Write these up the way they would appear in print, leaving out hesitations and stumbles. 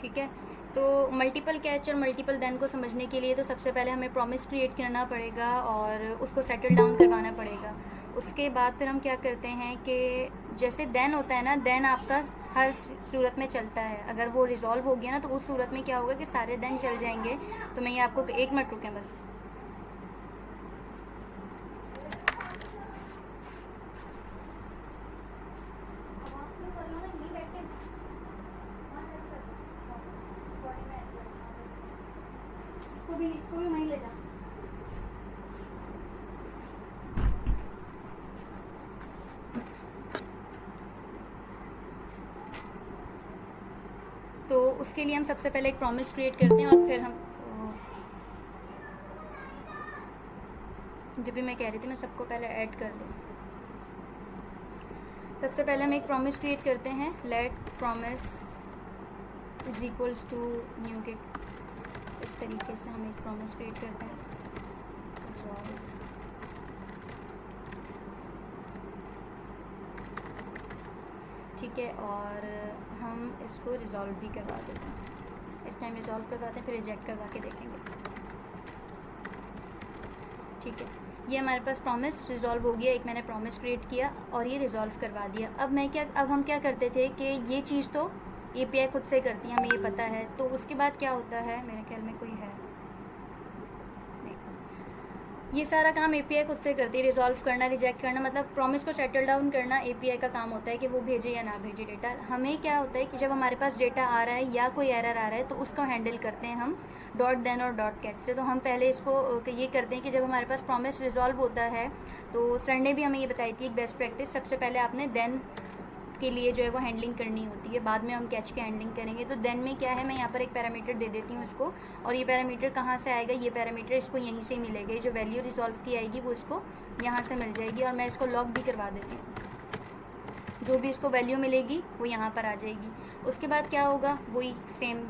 ठीक है, तो मल्टीपल कैच और मल्टीपल देन को समझने के लिए तो सबसे पहले हमें प्रॉमिस क्रिएट करना पड़ेगा और उसको सेटल डाउन करवाना पड़ेगा। उसके बाद फिर हम क्या करते हैं कि जैसे देन होता है ना, देन आपका हर सूरत में चलता है। अगर वो रिजॉल्व हो गया ना तो उस सूरत में क्या होगा कि सारे देन चल जाएंगे। तो मैं ये आपको 1 मिनट रुकें बस। इसको भी वहीं ले जा। तो उसके लिए हम सबसे पहले एक प्रॉमिस क्रिएट करते हैं और फिर हम जब भी मैं कह रही थी मैं सबको पहले ऐड कर लूँ। सबसे पहले हम एक प्रॉमिस क्रिएट करते हैं, let promise is equals to new के। इस तरीके से हम एक प्रॉमिस क्रिएट करते हैं। ठीक है, और हम इसको रिज़ॉल्व भी करवा देते हैं। इस टाइम रिज़ॉल्व करवाते हैं, फिर रिजेक्ट करवा के देखेंगे। ठीक है, ये हमारे पास प्रॉमिस रिज़ॉल्व हो गया। एक मैंने प्रॉमिस क्रिएट किया और ये रिज़ॉल्व करवा दिया। अब हम क्या करते थे कि ये चीज़ तो API खुद से करती है, हमें ये पता है। तो उसके बाद क्या होता है, मेरे ख्याल में कोई है नहीं, ये सारा काम API खुद से करती है। रिज़ॉल्व करना, रिजेक्ट करना, मतलब प्रॉमिस को सेटल डाउन करना API का काम होता है कि वो भेजे या ना भेजे डेटा। हमें क्या होता है कि जब हमारे पास डेटा आ रहा है या कोई एरर आ रहा है तो उसको हैंडल करते हैं हम डॉट देन और डॉट कैच से। तो हम पहले इसको ये करते हैं कि जब हमारे पास प्रॉमिस रिजॉल्व होता है तो सर ने भी हमें ये बताई थी एक बेस्ट प्रैक्टिस, सबसे पहले आपने देन के लिए जो है वो हैंडलिंग करनी होती है, बाद में हम कैच की हैंडलिंग करेंगे। तो देन में क्या है, मैं यहाँ पर एक पैरामीटर दे देती हूँ उसको, और ये पैरामीटर कहाँ से आएगा, ये पैरामीटर इसको यहीं से मिलेगा। जो वैल्यू रिजॉल्व की आएगी वो इसको यहाँ से मिल जाएगी, और मैं इसको लॉग भी करवा देती हूँ। जो भी इसको वैल्यू मिलेगी वो यहाँ पर आ जाएगी। उसके बाद क्या होगा, वही सेम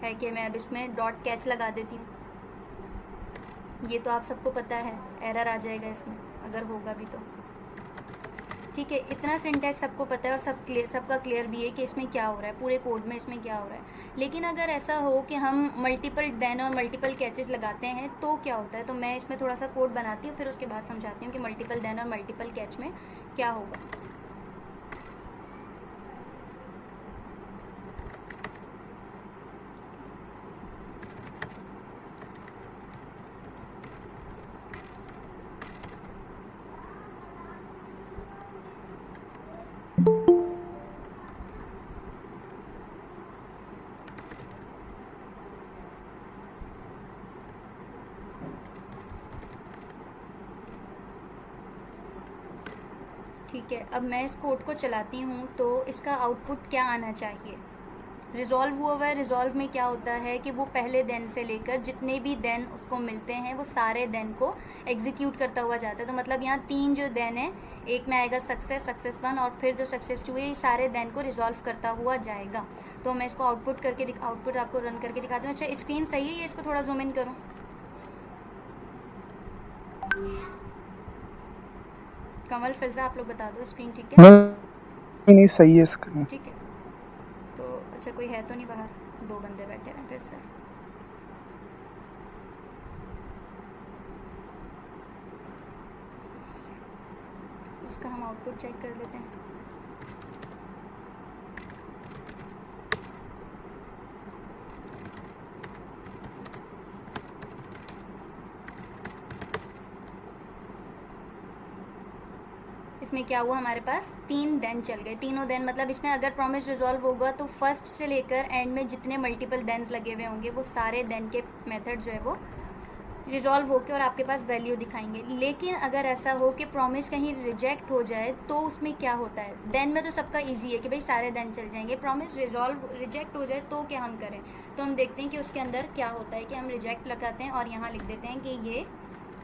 है कि मैं अब इसमें डॉट कैच लगा देती हूँ। ये तो आप सबको पता है, एरर आ जाएगा इसमें अगर होगा भी तो। ठीक है, इतना सिंटैक्स सबको पता है और सबका क्लियर भी है कि इसमें क्या हो रहा है, पूरे कोड में इसमें क्या हो रहा है। लेकिन अगर ऐसा हो कि हम मल्टीपल देन और मल्टीपल कैचेस लगाते हैं तो क्या होता है, तो मैं इसमें थोड़ा सा कोड बनाती हूँ, फिर उसके बाद समझाती हूँ कि मल्टीपल देन और मल्टीपल कैच में क्या होगा। ठीक है, अब मैं इस कोड को चलाती हूँ तो इसका आउटपुट क्या आना चाहिए। रिज़ॉल्व हुआ है, रिज़ॉल्व में क्या होता है कि वो पहले देन से लेकर जितने भी देन उसको मिलते हैं वो सारे देन को एग्जीक्यूट करता हुआ जाता है। तो मतलब यहाँ 3 जो देन है, एक में आएगा सक्सेस 1 और फिर जो सक्सेस 2 है, ये सारे देन को रिज़ॉल्व करता हुआ जाएगा। तो मैं इसको आउटपुट आपको रन करके दिखाती हूँ। अच्छा, स्क्रीन सही है, ये इसको थोड़ा जूम इन करूँ। कमल, फिजा, आप लोग बता दो स्क्रीन ठीक है? नहीं, सही है स्क्रीन। ठीक है, तो अच्छा कोई है तो नहीं बाहर, 2 बंदे बैठे हैं फिर से। इसका हम आउटपुट चेक कर लेते हैं। इसमें क्या हुआ, हमारे पास 3 देन चल गए। तीनों देन मतलब इसमें अगर प्रॉमिस रिजॉल्व होगा तो फर्स्ट से लेकर एंड में जितने मल्टीपल देन्स लगे हुए होंगे वो सारे देन के मेथड जो है वो रिजॉल्व होकर और आपके पास वैल्यू दिखाएंगे। लेकिन अगर ऐसा हो कि प्रॉमिस कहीं रिजेक्ट हो जाए तो उसमें क्या होता है, देन में तो सबका इजी है कि भाई सारे देन चल जाएंगे। प्रॉमिस रिजेक्ट हो जाए तो क्या हम करें, तो हम देखते हैं कि उसके अंदर क्या होता है कि हम रिजेक्ट लगाते हैं और यहाँ लिख देते हैं कि ये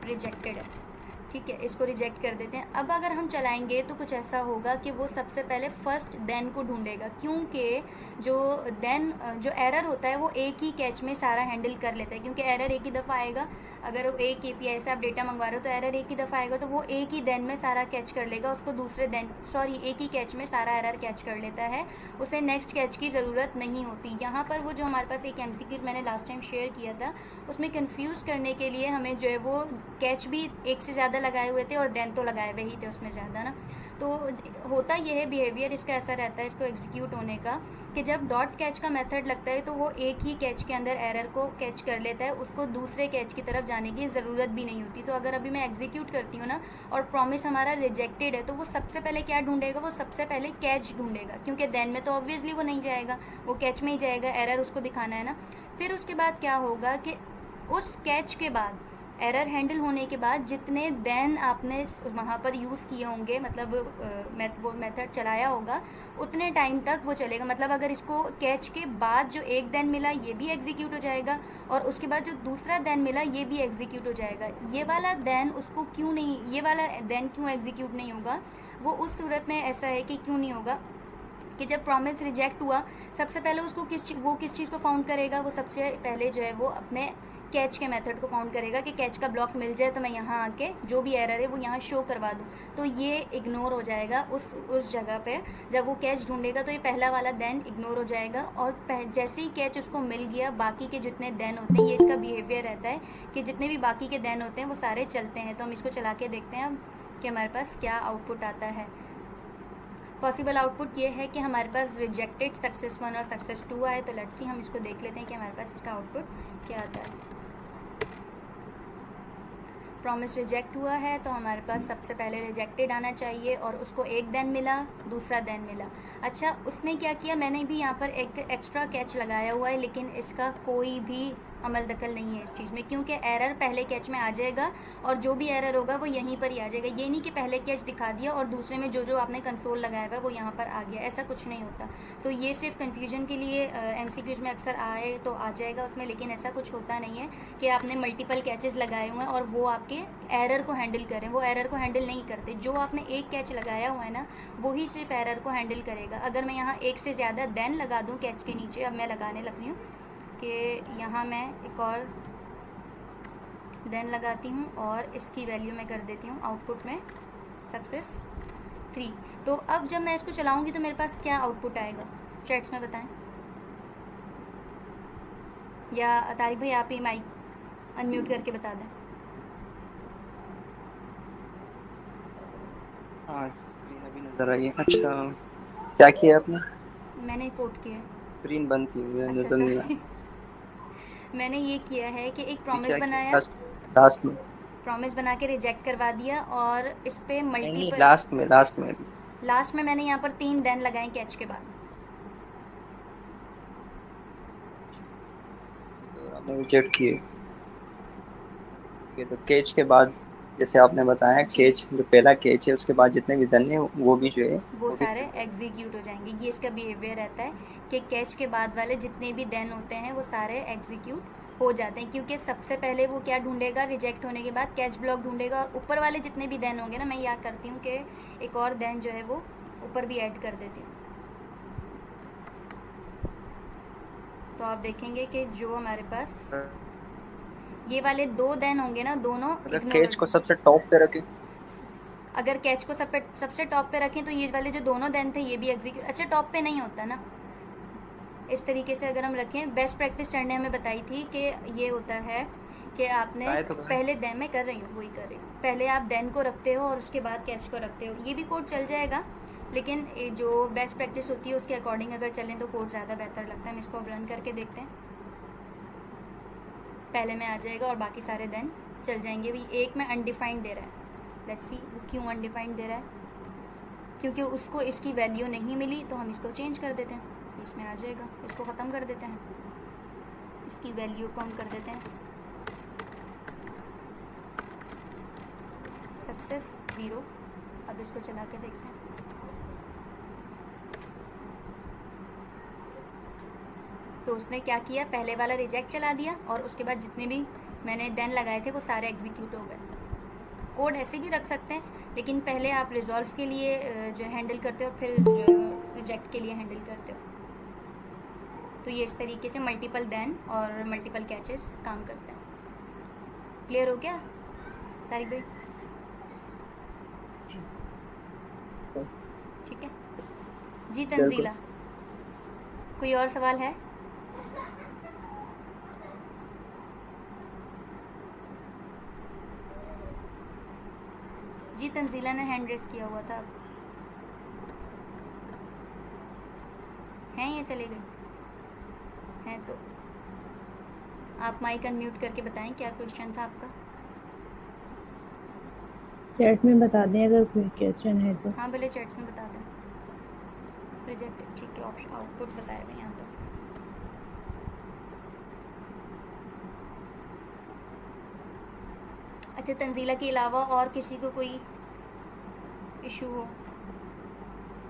रिजेक्टेड है। ठीक है, इसको रिजेक्ट कर देते हैं। अब अगर हम चलाएंगे तो कुछ ऐसा होगा कि वो सबसे पहले फर्स्ट देन को ढूंढेगा, क्योंकि जो देन जो एरर होता है वो एक ही कैच में सारा हैंडल कर लेता है, क्योंकि एरर एक ही दफ़ा आएगा। अगर वो एक एपीआई से आप डेटा मंगवा रहे हो तो एरर एक ही दफ़ा आएगा, तो वो एक ही देन में सारा कैच कर लेगा, उसको दूसरे देन एक ही कैच में सारा एरर कैच कर लेता है, उसे नेक्स्ट कैच की ज़रूरत नहीं होती। यहाँ पर वो जो हमारे पास एक एमसीक्यूज मैंने लास्ट टाइम शेयर किया था, उसमें कंफ्यूज करने के लिए हमें जो है वो कैच भी एक से ज़्यादा लगाए हुए थे और देन तो लगाए हुए ही थे उसमें ज़्यादा ना। तो होता यह है, बिहेवियर इसका ऐसा रहता है इसको एग्जीक्यूट होने का, कि जब डॉट कैच का मेथड लगता है तो वो एक ही कैच के अंदर एरर को कैच कर लेता है, उसको दूसरे कैच की तरफ जाने की ज़रूरत भी नहीं होती। तो अगर अभी मैं एग्जीक्यूट करती हूँ ना और प्रॉमिस हमारा रिजेक्टेड है, तो वो सबसे पहले क्या ढूंढेगा, वो सबसे पहले कैच ढूंढेगा, क्योंकि देन में तो ऑब्वियसली वो नहीं जाएगा, वो कैच में ही जाएगा, एरर उसको दिखाना है ना। फिर उसके बाद क्या होगा कि उस कैच के बाद एरर हैंडल होने के बाद जितने देन आपने वहाँ पर यूज़ किए होंगे, मतलब वो मेथड चलाया होगा, उतने टाइम तक वो चलेगा। मतलब अगर इसको कैच के बाद जो एक देन मिला ये भी एग्जीक्यूट हो जाएगा, और उसके बाद जो दूसरा देन मिला ये भी एग्जीक्यूट हो जाएगा। ये वाला देन उसको क्यों नहीं, ये वाला देन क्यों एग्जीक्यूट नहीं होगा, वो उस सूरत में ऐसा है कि क्यों नहीं होगा कि जब प्रॉमिस रिजेक्ट हुआ, सबसे पहले उसको किस चीज़ को फाउंड करेगा, वो सबसे पहले जो है वो अपने कैच के मेथड को फाउंड करेगा कि कैच का ब्लॉक मिल जाए तो मैं यहाँ आके जो भी एरर है वो यहाँ शो करवा दूँ। तो ये इग्नोर हो जाएगा उस जगह पे। जब वो कैच ढूंढेगा तो ये पहला वाला देन इग्नोर हो जाएगा, और जैसे ही कैच उसको मिल गया, बाकी के जितने देन होते हैं, ये इसका बिहेवियर रहता है कि जितने भी बाकी के देन होते हैं वो सारे चलते हैं। तो हम इसको चला के देखते हैं अब कि हमारे पास क्या आउटपुट आता है। पॉसिबल आउटपुट ये है कि हमारे पास रिजेक्टेड सक्सेस 1 और सक्सेस 2 आए। तो लेट्स सी, हम इसको देख लेते हैं कि हमारे पास इसका आउटपुट क्या आता है। प्रॉमिस रिजेक्ट हुआ है तो हमारे पास सबसे पहले रिजेक्टेड आना चाहिए, और उसको एक देन मिला, दूसरा देन मिला। अच्छा, उसने क्या किया, मैंने भी यहाँ पर एक एक्स्ट्रा कैच लगाया हुआ है, लेकिन इसका कोई भी अमल दखल नहीं है इस चीज़ में, क्योंकि एरर पहले कैच में आ जाएगा और जो भी एरर होगा वो यहीं पर ही आ जाएगा। ये नहीं कि पहले कैच दिखा दिया और दूसरे में जो जो आपने कंसोल लगाया हुआ है वो यहाँ पर आ गया, ऐसा कुछ नहीं होता। तो ये सिर्फ कन्फ्यूजन के लिए एमसीक्यूज में अक्सर आए तो आ जाएगा उसमें, लेकिन ऐसा कुछ होता नहीं है कि आपने मल्टीपल कैचेस लगाए हुए हैं और वो आपके एरर को हैंडल करें। वो एरर को हैंडल नहीं करते। जो आपने एक कैच लगाया हुआ है ना, वही सिर्फ एरर को हैंडल करेगा। अगर मैं यहाँ एक से ज़्यादा देन लगा दूँ कैच के नीचे, अब मैं लगाने लग रही हूँ कि यहाँ मैं एक और देन लगाती हूँ और इसकी वैल्यू मैं कर देती हूँ आउटपुट में सक्सेस 3। तो अब जब मैं इसको चलाऊँगी तो मेरे पास क्या आउटपुट आएगा, चैट्स में बताएं, या तारिक भाई आप ही माइक अनम्यूट करके बता दें। हाँ, स्क्रीन अभी नजर आई है। अच्छा, क्या किया आपने? मैंने कोड किया है। स्क्रीन बंद थी, मुझे अच्छा नजर नहीं सॉरी मैंने ये किया है कि एक आया। प्रॉमिस क्या किया बनाया, लास्ट में? प्रॉमिस बना के रिजेक्ट करवा दिया, और इस पर नहीं, मल्टीपल लास्ट में लास्ट में मैंने यहाँ पर 3 देन लगाए कैच के बाद। तो आपने रिजेक्ट किए। ये तो कैच के बाद, जैसे आपने बताया, जी, कैच जो पहला कैच है उसके बाद जितने भी धन्य वो भी जो है वो वो भी सारे कर देंगे। एग्जीक्यूट हो जाएंगे। ये इसका बिहेवियर रहता है कि कैच के बाद वाले जितने भी देन होते हैं वो सारे एग्जीक्यूट हो जाते हैं, क्योंकि सबसे पहले वो क्या ढूंढेगा, रिजेक्ट होने के बाद कैच ब्लॉक ढूंढेगा, और ऊपर वाले जितने भी देन होंगे ना, मैं याद करती हूँ कि एक और देन जो है वो ऊपर भी ऐड कर देती हूँ। तो आप देखेंगे कि जो हमारे पास ये वाले 2 देन होंगे ना, दोनों अगर इग्नोर हो कैच को जाएंगे। सबसे टॉप पे रखें, अगर कैच को सबसे टॉप पे रखें तो ये वाले जो दोनों देन थे ये भी एग्जीक्यूट, अच्छा टॉप पे नहीं होता ना, इस तरीके से अगर हम रखें, बेस्ट प्रैक्टिस सर ने हमें बताई थी कि ये होता है कि आपने बताए तो भाई। पहले देन, मैं कर रही हूँ वही कर रही हूँ, पहले आप देन को रखते हो और उसके बाद कैच को रखते हो। ये भी कोड चल जाएगा, लेकिन जो बेस्ट प्रैक्टिस होती है उसके अकॉर्डिंग अगर चलें तो कोड ज़्यादा बेहतर लगता है। हम इसको रन करके देखते हैं, पहले में आ जाएगा और बाकी सारे देन चल जाएंगे। भी एक में अनडिफाइंड दे रहा है, लेट्स सी वो क्यों अनडिफाइंड दे रहा है, क्योंकि उसको इसकी वैल्यू नहीं मिली, तो हम इसको चेंज कर देते हैं, इसमें आ जाएगा। इसको ख़त्म कर देते हैं, इसकी वैल्यू को हम कर देते हैं सक्सेस 0। अब इसको चला के देखते हैं। तो उसने क्या किया, पहले वाला रिजेक्ट चला दिया और उसके बाद जितने भी मैंने देन लगाए थे वो सारे एग्जीक्यूट हो गए। कोड ऐसे भी रख सकते हैं, लेकिन पहले आप रिजॉल्व के लिए जो हैंडल करते हो, फिर जो रिजेक्ट के लिए हैंडल करते हो। तो ये इस तरीके से मल्टीपल देन और मल्टीपल कैचेस काम करते हैं। क्लियर हो गया तारिक भाई? ठीक है जी। तंजीला, कोई और सवाल है? जी तंजीला ने हैंड रेस किया हुआ था। हैं या चले गई? हैं तो आप माइक अनम्यूट करके बताएं क्या क्वेश्चन था आपका। चैट में बता दें अगर कोई क्वेश्चन है तो। हाँ भले चैट्स में बता दें। रिजेक्टेड, ठीक है, ऑप्शन आउटपुट बताया गया यहाँ तो। अच्छा, तंजीला के अलावा और किसी को कोई इशू हो,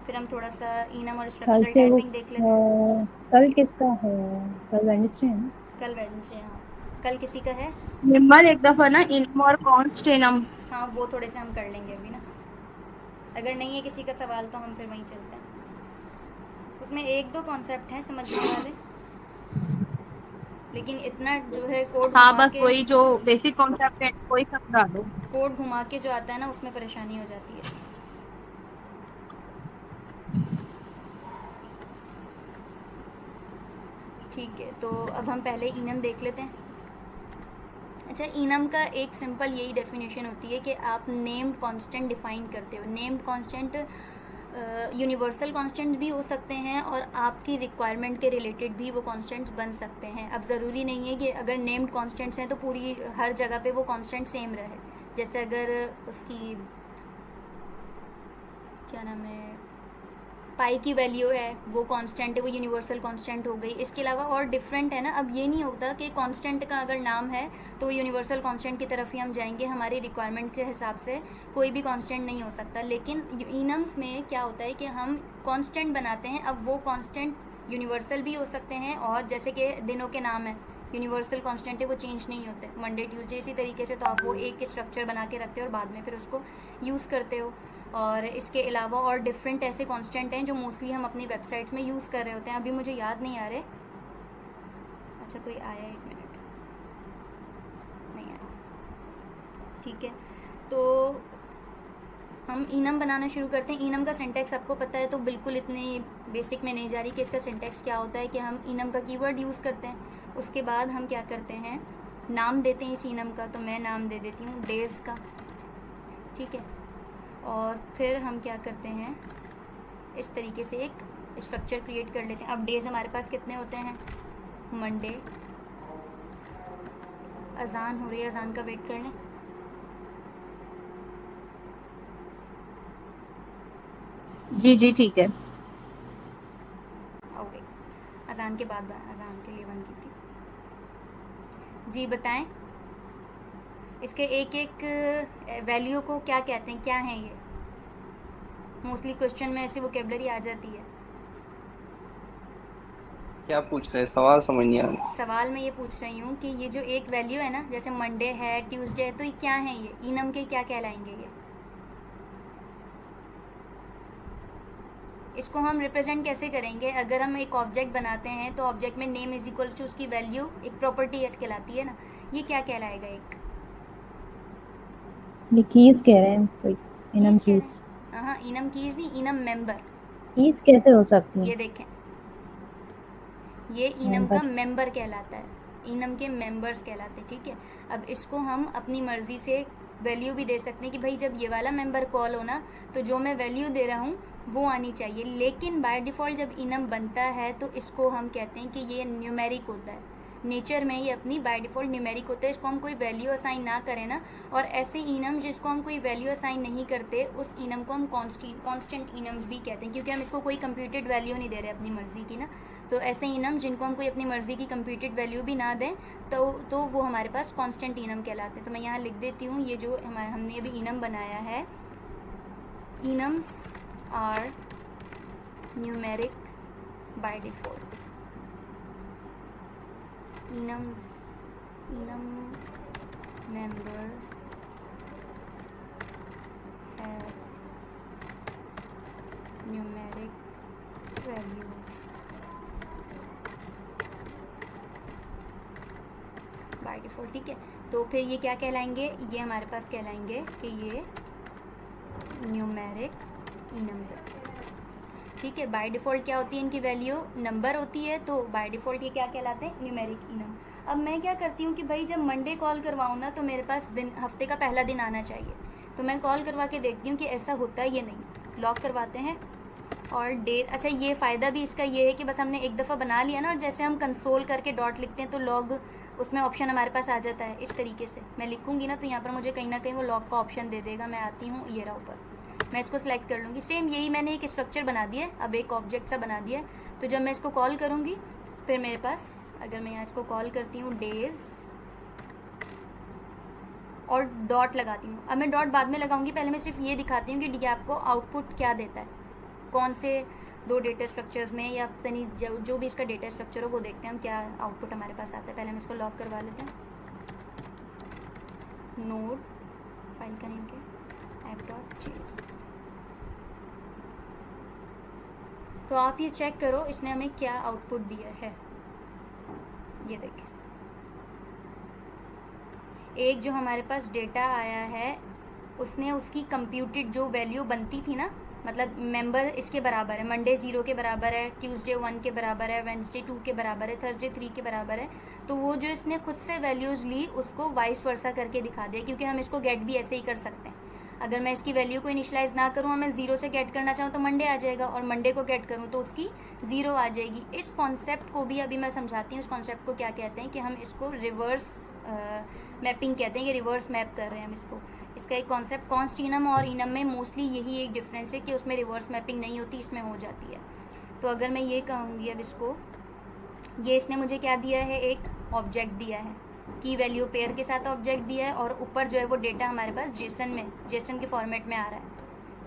फिर हम थोड़ा सा इनम और कल स्ट्रक्चरल से वो टाइपिंग देख लेते हैं। कल किसका है? कल वेडनेसडे है ना? कल वेडनेसडे, हाँ। कल किसी का है? मेंबर एक दफा ना इनम और कॉन्स्ट इनम। हाँ वो थोड़े से हम कर लेंगे अभी ना। अगर नहीं है किसी का सवाल तो हम फिर वहीं चलते हैं। उसमें एक दो कॉन्सेप्ट हैं समझने वाले, लेकिन इतना जो है कोड हाँ घुमा बस के, वही जो बेसिक कॉन्सेप्ट है वही समझा दो। कोड घुमा के जो आता है ना उसमें परेशानी हो जाती है। ठीक है, तो अब हम पहले इनम देख लेते हैं। अच्छा, इनम का एक सिंपल यही डेफिनेशन होती है कि आप नेम्ड कांस्टेंट डिफाइन करते हो। नेम्ड कांस्टेंट यूनिवर्सल कांस्टेंट भी हो सकते हैं और आपकी रिक्वायरमेंट के रिलेटेड भी वो कांस्टेंट्स बन सकते हैं। अब ज़रूरी नहीं है कि अगर नेम्ड कांस्टेंट्स हैं तो पूरी हर जगह पे वो कांस्टेंट सेम रहे। जैसे अगर उसकी क्या नाम है, पाई की वैल्यू है, वो कांस्टेंट है, वो यूनिवर्सल कांस्टेंट हो गई। इसके अलावा और डिफरेंट है ना। अब ये नहीं होता कि कांस्टेंट का अगर नाम है तो यूनिवर्सल कांस्टेंट की तरफ ही हम जाएंगे। हमारी रिक्वायरमेंट के हिसाब से कोई भी कांस्टेंट नहीं हो सकता। लेकिन इनम्स में क्या होता है कि हम कांस्टेंट बनाते हैं। अब वो कांस्टेंट यूनिवर्सल भी हो सकते हैं, और जैसे कि दिनों के नाम है, यूनिवर्सल कांस्टेंट है, वो चेंज नहीं होते, मंडे ट्यूसडे। इसी तरीके से तो आप वो एक स्ट्रक्चर बना के रखते हो और बाद में फिर उसको यूज़ करते हो। और इसके अलावा और डिफरेंट ऐसे कांस्टेंट हैं जो मोस्टली हम अपनी वेबसाइट्स में यूज़ कर रहे होते हैं। अभी मुझे याद नहीं आ रहे। अच्छा कोई आया, एक मिनट, नहीं आया, ठीक है। तो हम इनम बनाना शुरू करते हैं। इनम का सिंटैक्स आपको पता है, तो बिल्कुल इतनी बेसिक में नहीं जा रही कि इसका सिंटैक्स क्या होता है। कि हम इनम का कीवर्ड यूज़ करते हैं, उसके बाद हम क्या करते हैं, नाम देते हैं इस इनम का। तो मैं नाम दे देती हूँ डेज़ का, ठीक है। और फिर हम क्या करते हैं, इस तरीके से एक स्ट्रक्चर क्रिएट कर लेते हैं। अब डेज हमारे पास कितने होते हैं, मंडे। अजान हो रही है, अजान का वेट कर लें। जी जी ठीक है। ओके, अजान के बाद अजान के लिए बंद की थी। जी बताएं, इसके एक एक वैल्यू को क्या कहते हैं, क्या है ये? मोस्टली क्वेश्चन में ऐसी वोकेबलरी आ जाती है। क्या पूछ रहे हैं, सवाल समझ नहीं आ रहा। सवाल मैं ये पूछ रही हूँ कि ये जो एक वैल्यू है ना, जैसे मंडे है, ट्यूसडे है, तो ये क्या है, ये इनम के क्या कहलाएंगे ये? इसको हम रिप्रेजेंट कैसे करेंगे? अगर हम एक ऑब्जेक्ट बनाते हैं तो ऑब्जेक्ट में नेम इज इक्वल्स टू उसकी वैल्यू, एक प्रॉपर्टी कहलाती है ना। ये क्या कहलाएगा? एक ये कीज कह रहे हैं कोई, इनम कीज कह रहे कीज। हैं। हाँ, इनम कीज नहीं, इनम मेंबर। कीज कैसे हो सकती ये है? देखें, ये इनम का मेंबर्स। मेंबर कहलाता है, इनम के मेंबर्स कहलाते हैं, ठीक है। अब इसको हम अपनी मर्ज़ी से वैल्यू भी दे सकते हैं कि भाई जब ये वाला मेंबर कॉल हो ना, तो जो मैं वैल्यू दे रहा हूँ वो आनी चाहिए। लेकिन बाय डिफ़ॉल्ट जब इनम बनता है तो इसको हम कहते हैं कि ये न्यूमेरिक होता है। नेचर में ये अपनी बाय डिफ़ॉल्ट न्यूमेरिक होता है। इसको हम कोई वैल्यू असाइन ना करें ना, और ऐसे इनम जिसको हम कोई वैल्यू असाइन नहीं करते, उस इनम को हम कॉन्स्टेंट इनम्स भी कहते हैं, क्योंकि हम इसको कोई कंप्यूटेड वैल्यू नहीं दे रहे अपनी मर्ज़ी की ना। तो ऐसे इनम जिनको हम कोई अपनी मर्ज़ी की कंप्यूटेड वैल्यू भी ना दें, तो वो हमारे पास कांस्टेंट इनम कहलाते हैं। तो मैं यहाँ लिख देती हूँ, ये जो हमने अभी इनम बनाया है, enums are numeric by default. Enum member numeric values by default, ठीक है। तो फिर ये क्या कहलाएंगे, ये हमारे पास कहलाएंगे कि ये न्यूमेरिक इनम्स है, ठीक है। बाय डिफ़ॉल्ट क्या होती है इनकी वैल्यू, नंबर होती है, तो बाय डिफ़ॉल्ट ये क्या कहलाते हैं, न्यूमेरिक इनम। अब मैं क्या करती हूँ कि भाई जब मंडे कॉल करवाऊँ ना, तो मेरे पास दिन हफ्ते का पहला दिन आना चाहिए, तो मैं कॉल करवा के देखती हूँ कि ऐसा होता है या नहीं। लॉक करवाते हैं और डेट, अच्छा ये फ़ायदा भी इसका ये है कि बस हमने एक दफ़ा बना लिया ना, और जैसे हम कंसोल करके डॉट लिखते हैं तो लॉग उसमें ऑप्शन हमारे पास आ जाता है। इस तरीके से मैं लिखूँगी ना, तो यहाँ पर मुझे कहीं ना कहीं वो लॉग का ऑप्शन दे देगा। मैं आती हूँ ये रहा ऊपर, मैं इसको सिलेक्ट कर लूँगी। सेम यही मैंने एक स्ट्रक्चर बना दिया है, अब एक ऑब्जेक्ट सा बना दिया है। तो जब मैं इसको कॉल करूँगी फिर मेरे पास, अगर मैं यहाँ इसको कॉल करती हूँ डेज़ और डॉट लगाती हूँ। अब मैं डॉट बाद में लगाऊंगी, पहले मैं सिर्फ ये दिखाती हूँ कि डी आपको आउटपुट क्या देता है, कौन से दो डेटा स्ट्रक्चर्स में, या पता नहीं जो भी इसका डेटा स्ट्रक्चर हो वो देखते हैं हम क्या आउटपुट हमारे पास आता है। पहले हम इसको लॉक करवा लेते हैं। नोड फाइल का नेम क्या, app.js। तो आप ये चेक करो इसने हमें क्या आउटपुट दिया है, ये देखें। एक जो हमारे पास डेटा आया है उसने उसकी कंप्यूटेड जो वैल्यू बनती थी ना, मतलब मेंबर इसके बराबर है, मंडे 0 के बराबर है, ट्यूसडे 1 के बराबर है, वेंसडे 2 के बराबर है, थर्सडे 3 के बराबर है। तो वो जो इसने खुद से वैल्यूज़ ली उसको वाइस वर्सा करके दिखा दिया, क्योंकि हम इसको गेट भी ऐसे ही कर सकते हैं। अगर मैं इसकी वैल्यू को इनिशलाइज ना करूँ और मैं 0 से गेट करना चाहूँ तो मंडे आ जाएगा, और मंडे को गेट करूँ तो उसकी 0 आ जाएगी। इस कॉन्सेप्ट को भी अभी मैं समझाती हूँ। इस कॉन्सेप्ट को क्या कहते हैं कि हम इसको रिवर्स मैपिंग कहते हैं, कि रिवर्स मैप कर रहे हैं हम इसको। इसका एक कॉन्सेप्ट कॉन्स्ट इनम और इनम में मोस्टली यही एक डिफरेंस है कि उसमें रिवर्स मैपिंग नहीं होती, इसमें हो जाती है। तो अगर मैं ये कहूँगी अब इसको, ये इसने मुझे क्या दिया है, एक ऑब्जेक्ट दिया है, की वैल्यू पेयर के साथ ऑब्जेक्ट दिया है, और ऊपर जो है वो डेटा हमारे पास जेसन के फॉर्मेट में आ रहा है,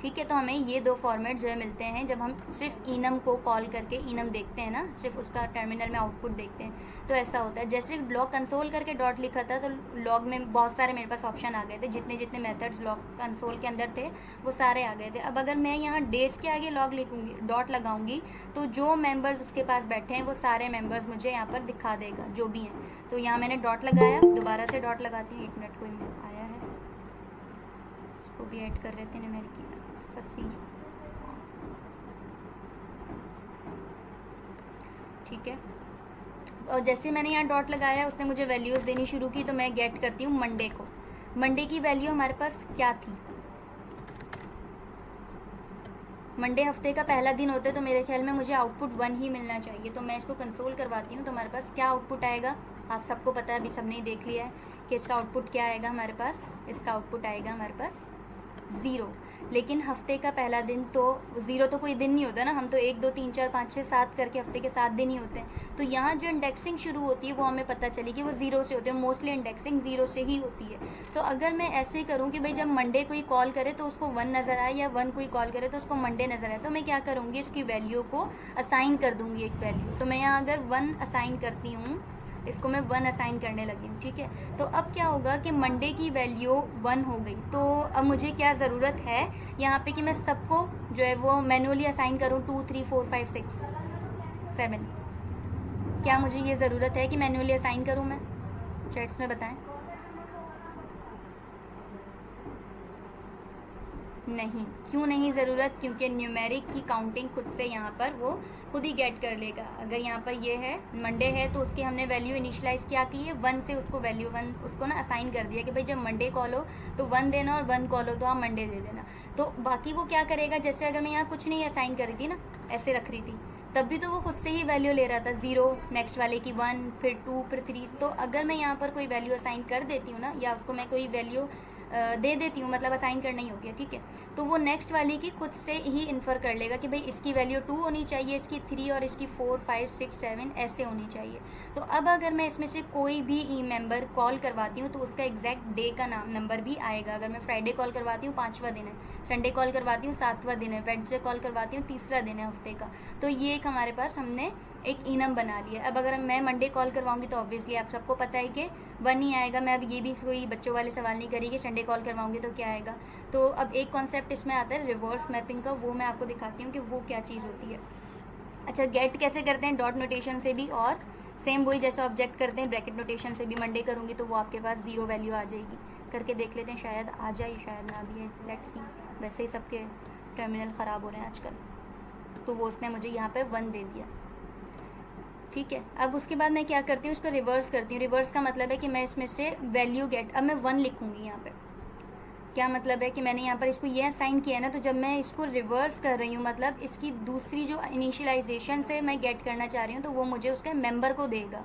ठीक है। तो हमें ये दो फॉर्मेट जो है मिलते हैं जब हम सिर्फ इनम को कॉल करके इनम देखते हैं ना, सिर्फ उसका टर्मिनल में आउटपुट देखते हैं, तो ऐसा होता है। जैसे लॉग कंसोल करके डॉट लिखा था तो लॉग में बहुत सारे मेरे पास ऑप्शन आ गए थे, जितने जितने मेथड्स लॉग कंसोल के अंदर थे वो सारे आ गए थे। अब अगर मैं यहाँ डेज के आगे लॉग लिखूँगी, डॉट लगाऊंगी, तो जो मेम्बर्स उसके पास बैठे हैं वो सारे मेम्बर्स मुझे यहाँ पर दिखा देगा जो भी हैं। तो यहाँ मैंने डॉट लगाया, दोबारा से डॉट लगाती हूँ, 1 मिनट कोई आया है, इसको भी ऐड कर लेते हैं मेरी की फसी, ठीक है। और जैसे मैंने यहाँ डॉट लगाया उसने मुझे वैल्यूज़ देनी शुरू की, तो मैं गेट करती हूँ मंडे को। मंडे की वैल्यू हमारे पास क्या थी, मंडे हफ्ते का पहला दिन होता है, तो मेरे ख्याल में मुझे आउटपुट 1 ही मिलना चाहिए। तो मैं इसको कंसोल करवाती हूँ, तो हमारे पास क्या आउटपुट आएगा, आप सबको पता है, अभी सबने ही देख लिया है कि इसका आउटपुट क्या आएगा हमारे पास। इसका आउटपुट आएगा हमारे पास 0। लेकिन हफ्ते का पहला दिन तो 0 तो कोई दिन नहीं होता ना, हम तो 1 2 3 4 5 6 7 करके हफ्ते के 7 दिन ही होते हैं। तो यहाँ जो इंडेक्सिंग शुरू होती है वो हमें पता चली कि वो 0 से होती है, मोस्टली इंडेक्सिंग 0 से ही होती है। तो अगर मैं ऐसे करूँ कि भाई जब मंडे कोई कॉल करे तो उसको 1 नज़र आए, या 1 कोई कॉल करे तो उसको मंडे नज़र आए, तो मैं क्या करूँगी, इसकी वैल्यू को असाइन कर दूँगी एक वैल्यू। तो मैं यहाँ अगर 1 असाइन करती हूँ, इसको मैं 1 असाइन करने लगी हूँ, ठीक है। तो अब क्या होगा कि मंडे की वैल्यू 1 हो गई। तो अब मुझे क्या ज़रूरत है यहाँ पे कि मैं सबको जो है वो मैनुअली असाइन करूँ, 2 3 4 5 6 7। क्या मुझे ये ज़रूरत है कि मैनुअली असाइन करूँ मैं? चैट्स में बताएं। नहीं, क्यों नहीं ज़रूरत, क्योंकि न्यूमेरिक की काउंटिंग खुद से यहाँ पर वो खुद ही गेट कर लेगा। अगर यहाँ पर ये है मंडे है तो उसकी हमने वैल्यू इनिशलाइज क्या की है, 1 से उसको वैल्यू 1 उसको ना असाइन कर दिया कि भाई जब मंडे कॉल हो तो 1 देना, और 1 कॉल हो तो आप मंडे दे देना। तो बाकी वो क्या करेगा, जैसे अगर मैं यहाँ कुछ नहीं असाइन कर रही थी ना, ऐसे रख रही थी, तब भी तो वो खुद से ही वैल्यू ले रहा था, 0, नेक्स्ट वाले की 1, फिर 2, फिर 3। तो अगर मैं यहाँ पर कोई वैल्यू असाइन कर देती हूँ ना, या उसको मैं कोई वैल्यू दे देती हूँ, मतलब असाइन करना ही हो गया, ठीक है, तो वो नेक्स्ट वाली की खुद से ही इन्फर कर लेगा कि भाई इसकी वैल्यू 2 होनी चाहिए, इसकी 3, और इसकी 4 5 6 7 ऐसे होनी चाहिए। तो अब अगर मैं इसमें से कोई भी मेंबर कॉल करवाती हूँ तो उसका एग्जैक्ट डे का नंबर भी आएगा। अगर मैं फ्राइडे कॉल करवाती हूँ 5वां दिन है, संडे कॉल करवाती हूँ 7वां दिन है, वेडनेसडे कॉल करवाती हूँ 3रा दिन है हफ्ते का। तो ये एक हमारे पास हमने एक इनम बना लिया। अब अगर मैं मंडे कॉल करवाऊँगी तो ऑब्वियसली आप सबको पता है कि 1 ही आएगा। मैं अब ये भी कोई बच्चों वाले सवाल नहीं करी कि संडे मंडे कॉल करवाऊंगी तो क्या आएगा। तो अब एक कॉन्सेप्ट इसमें आता है रिवर्स मैपिंग का, वो मैं आपको दिखाती हूँ कि वो क्या चीज़ होती है। अच्छा, गेट कैसे करते हैं, डॉट नोटेशन से भी, और सेम वही जैसे ऑब्जेक्ट करते हैं ब्रैकेट नोटेशन से भी। मंडे करूँगी तो वो आपके पास 0 वैल्यू आ जाएगी। करके देख लेते हैं, शायद आ जाए शायद ना भी। Let's see. वैसे ही सबके टर्मिनल ख़राब हो रहे हैं आजकल। तो वो उसने मुझे यहाँ पे 1 दे दिया, ठीक है। अब उसके बाद मैं क्या करती हूँ, उसको रिवर्स करती हूँ। रिवर्स का मतलब है कि मैं इसमें से वैल्यू गेट, अब मैं 1 लिखूँगी यहाँ पे। क्या मतलब है कि मैंने यहाँ पर इसको ये असाइन किया है ना, तो जब मैं इसको रिवर्स कर रही हूँ मतलब इसकी दूसरी जो इनिशियलाइजेशन से मैं गेट करना चाह रही हूँ, तो वो मुझे उसके मेंबर को देगा,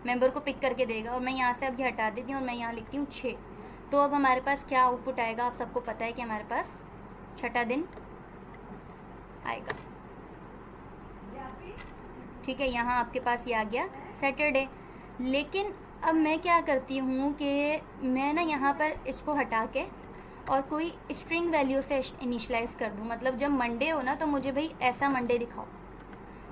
मेंबर को पिक करके देगा। और मैं यहाँ से अब ये हटा देती हूँ और मैं यहाँ लिखती हूँ 6। तो अब हमारे पास क्या आउटपुट आएगा, आप सबको पता है कि हमारे पास छठा दिन आएगा, ठीक है। यहाँ आपके पास ये आ गया सैटरडे। लेकिन अब मैं क्या करती हूँ कि मैं ना यहाँ पर इसको हटा के और कोई स्ट्रिंग वैल्यू से इनिशलाइज कर दूँ। मतलब जब मंडे हो ना तो मुझे भाई ऐसा मंडे दिखाओ।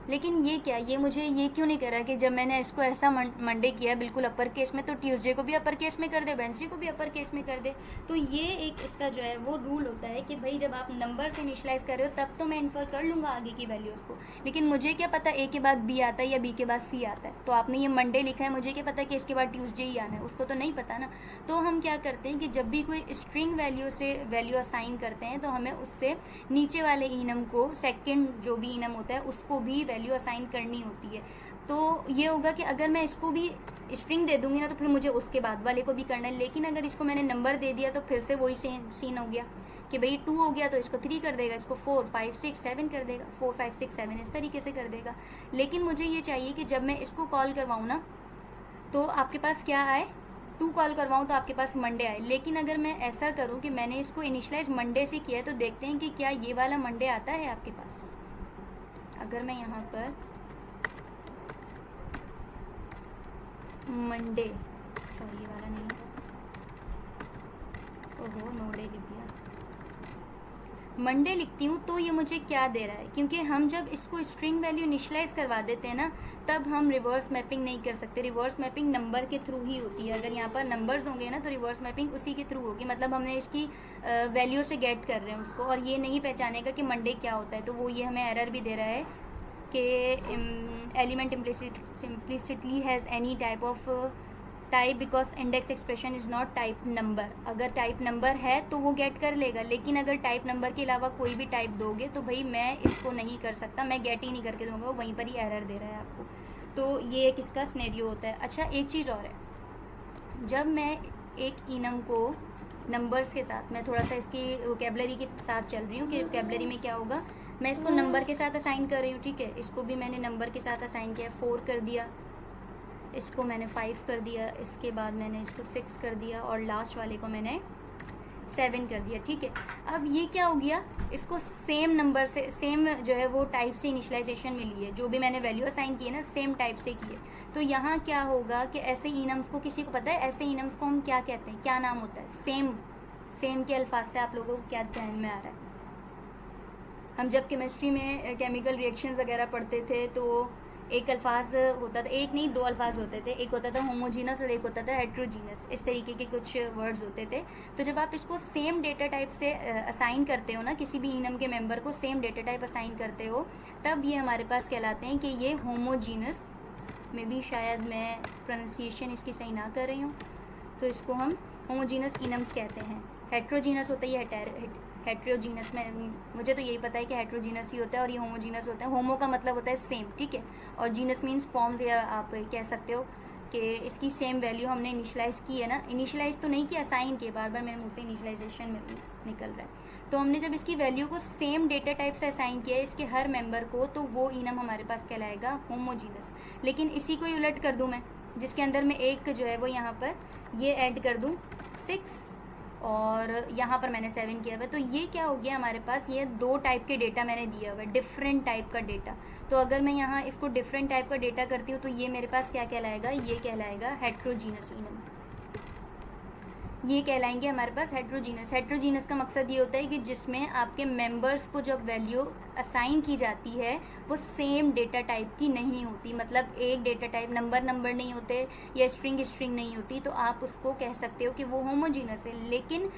लेकिन ये क्या, ये मुझे ये क्यों नहीं कह रहा कि जब मैंने इसको ऐसा मंडे किया बिल्कुल अपर केस में, तो ट्यूसडे को भी अपर केस में कर दे, वेडनेसडे को भी अपर केस में कर दे। तो ये एक इसका जो है वो रूल होता है कि भाई जब आप नंबर से इनिशलाइज कर रहे हो तब तो मैं इन्फर कर लूँगा आगे की वैल्यूज़ को। लेकिन मुझे क्या पता ए के बाद बी आता है या बी के बाद सी आता है। तो आपने ये मंडे लिखा है, मुझे क्या पता कि इसके बाद ट्यूसडे ही आना है, उसको तो नहीं पता ना। तो हम क्या करते हैं कि जब भी कोई स्ट्रिंग वैल्यू से वैल्यू असाइन करते हैं तो हमें उससे नीचे वाले इनम को, सेकेंड जो भी इनम होता है उसको भी वैल्यू असाइन करनी होती है। तो ये होगा कि अगर मैं इसको भी स्ट्रिंग दे दूंगी ना तो फिर मुझे उसके बाद वाले को भी करना है। लेकिन अगर इसको मैंने नंबर दे दिया तो फिर से वही सीन हो गया कि भाई 2 हो गया तो इसको 3 कर देगा, इसको 4 5 6 7 कर देगा, 4 5 6 7 इस तरीके से कर देगा। लेकिन मुझे ये चाहिए कि जब मैं इसको कॉल करवाऊँ ना तो आपके पास क्या आए, 2 कॉल करवाऊँ तो आपके पास मंडे आए। लेकिन अगर मैं ऐसा करूँ कि मैंने इसको इनिशलाइज मंडे से किया है तो देखते हैं कि क्या ये वाला मंडे आता है आपके पास। अगर मैं यहाँ पर मंडे, सॉरी ये वाला नहीं, ओहो नो डे लिख दिया, मंडे लिखती हूँ तो ये मुझे क्या दे रहा है, क्योंकि हम जब इसको स्ट्रिंग वैल्यू इनिशलाइज करवा देते हैं ना तब हम रिवर्स मैपिंग नहीं कर सकते। रिवर्स मैपिंग नंबर के थ्रू ही होती है। अगर यहाँ पर नंबर्स होंगे ना तो रिवर्स मैपिंग उसी के थ्रू होगी। मतलब हमने इसकी वैल्यू से गेट कर रहे हैं उसको, और ये नहीं पहचानेगा कि मंडे क्या होता है। तो वो ये हमें एरर भी दे रहा है कि element implicitly has any type of type because index expression is not type number. अगर टाइप नंबर है तो वो गेट कर लेगा, लेकिन अगर टाइप नंबर के अलावा कोई भी टाइप दोगे तो भाई मैं इसको नहीं कर सकता, मैं गेट ही नहीं करके दूंगा, वो वहीं पर ही एरर दे रहा है आपको। तो ये एक इसका सिनेरियो होता है। अच्छा, एक चीज़ और है, जब मैं एक इनम को नंबर्स के साथ, मैं थोड़ा सा इसकी वोकेबलरी के साथ चल रही हूँ कि वोकेबलरी में क्या होगा, मैं इसको नंबर के साथ असाइन कर रही हूँ, ठीक है। इसको भी मैंने नंबर के साथ असाइन किया, 4 कर दिया, इसको मैंने 5 कर दिया, इसके बाद मैंने इसको 6 कर दिया और लास्ट वाले को मैंने 7 कर दिया, ठीक है। अब ये क्या हो गया, इसको सेम नंबर से, सेम जो है वो टाइप से इनिशियलाइजेशन मिली है, जो भी मैंने वैल्यू असाइन की है ना सेम टाइप से की है। तो यहाँ क्या होगा कि ऐसे इनम्स को, किसी को पता है ऐसे इनम्स को हम क्या कहते हैं, क्या नाम होता है? सेम के अल्फाज से आप लोगों को क्या ध्यान में आ रहा है? हम जब केमिस्ट्री में केमिकल रिएक्शंस वगैरह पढ़ते थे तो एक अल्फाज होता था, एक नहीं 2 अल्फाज होते थे, एक होता था होमोजीनस और एक होता था हेट्रोजीनस, इस तरीके के कुछ वर्ड्स होते थे। तो जब आप इसको सेम डेटा टाइप से असाइन करते हो ना, किसी भी इनम के मेंबर को सेम डेटा टाइप असाइन करते हो, तब ये हमारे पास कहलाते हैं कि ये होमोजीनस, में भी शायद मैं प्रोनाउंसिएशन इसकी सही ना कर रही हूँ, तो इसको हम होमोजीनस इनम्स कहते हैं। हेट्रोजीनस होता है हेट्रोजीनस में, मुझे तो यही पता है कि हेट्रोजीनस ही होता है और ये होमोजीनस होता है। होमो का मतलब होता है सेम, ठीक है, और जीनस मीन्स फॉर्म्स, या आप कह सकते हो कि इसकी सेम वैल्यू हमने इनिशलाइज़ की है ना, इनिशलाइज़ तो नहीं किया, असाइन किया, बार बार मेरे मुँह से इनिशलाइजेशन में निकल रहा है। तो हमने जब इसकी वैल्यू को सेम डेटा टाइप से असाइन किया है इसके हर मेंबर को, तो वो इनम हमारे पास कहलाएगा होमोजीनस। लेकिन इसी को ही उलट कर दूँ मैं, जिसके अंदर मैं एक जो है वो यहाँ पर ये ऐड कर दूँ 6 और यहाँ पर मैंने 7 किया हुआ है, तो ये क्या हो गया हमारे पास, ये 2 टाइप के डेटा मैंने दिया हुआ है, डिफरेंट टाइप का डेटा। तो अगर मैं यहाँ इसको डिफरेंट टाइप का डेटा करती हूँ तो ये मेरे पास क्या कहलाएगा, ये कहलाएगा हेट्रोजीनस इनम। ये कहलाएंगे हमारे पास हेट्रोजीनस। हेट्रोजीनस का मकसद ये होता है कि जिसमें आपके मेंबर्स को जब वैल्यू असाइन की जाती है वो सेम डेटा टाइप की नहीं होती, मतलब एक डेटा टाइप नंबर नहीं होते या स्ट्रिंग नहीं होती, तो आप उसको कह सकते हो कि वो होमोजीनस है। लेकिन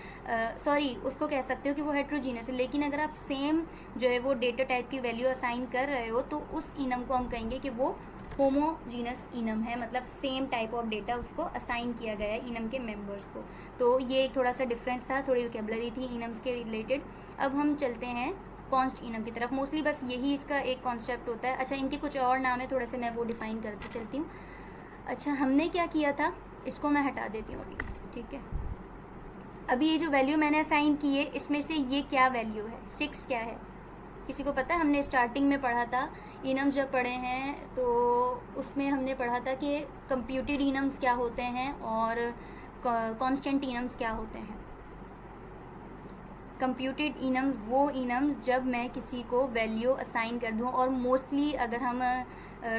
उसको कह सकते हो कि वो हेट्रोजीनस है। लेकिन अगर आप सेम जो है वो डेटा टाइप की वैल्यू असाइन कर रहे हो तो उस इनम को हम कहेंगे कि वो होमोजीनस इनम है, मतलब सेम टाइप ऑफ डेटा उसको असाइन किया गया है इनम के मेंबर्स को। तो ये एक थोड़ा सा डिफरेंस था, थोड़ी वोकेबलरी थी इनम्स के रिलेटेड। अब हम चलते हैं कॉन्स्ट इनम की तरफ। मोस्टली बस यही इसका एक कॉन्सेप्ट होता है। अच्छा, इनके कुछ और नाम है, थोड़े से मैं वो डिफाइन करके चलती हूँ। अच्छा, हमने क्या किया था, इसको मैं हटा देती हूँ अभी, ठीक है। अभी ये जो वैल्यू मैंने असाइन की है इसमें से ये क्या वैल्यू है, 6 क्या है, किसी को पता है? हमने स्टार्टिंग में पढ़ा था इनम्स, जब पढ़े हैं तो उसमें हमने पढ़ा था कि कंप्यूटेड इनम्स क्या होते हैं और कांस्टेंट इनम्स क्या होते हैं। कंप्यूटेड इनम्स वो इनम्स जब मैं किसी को वैल्यू असाइन कर दूँ, और मोस्टली अगर हम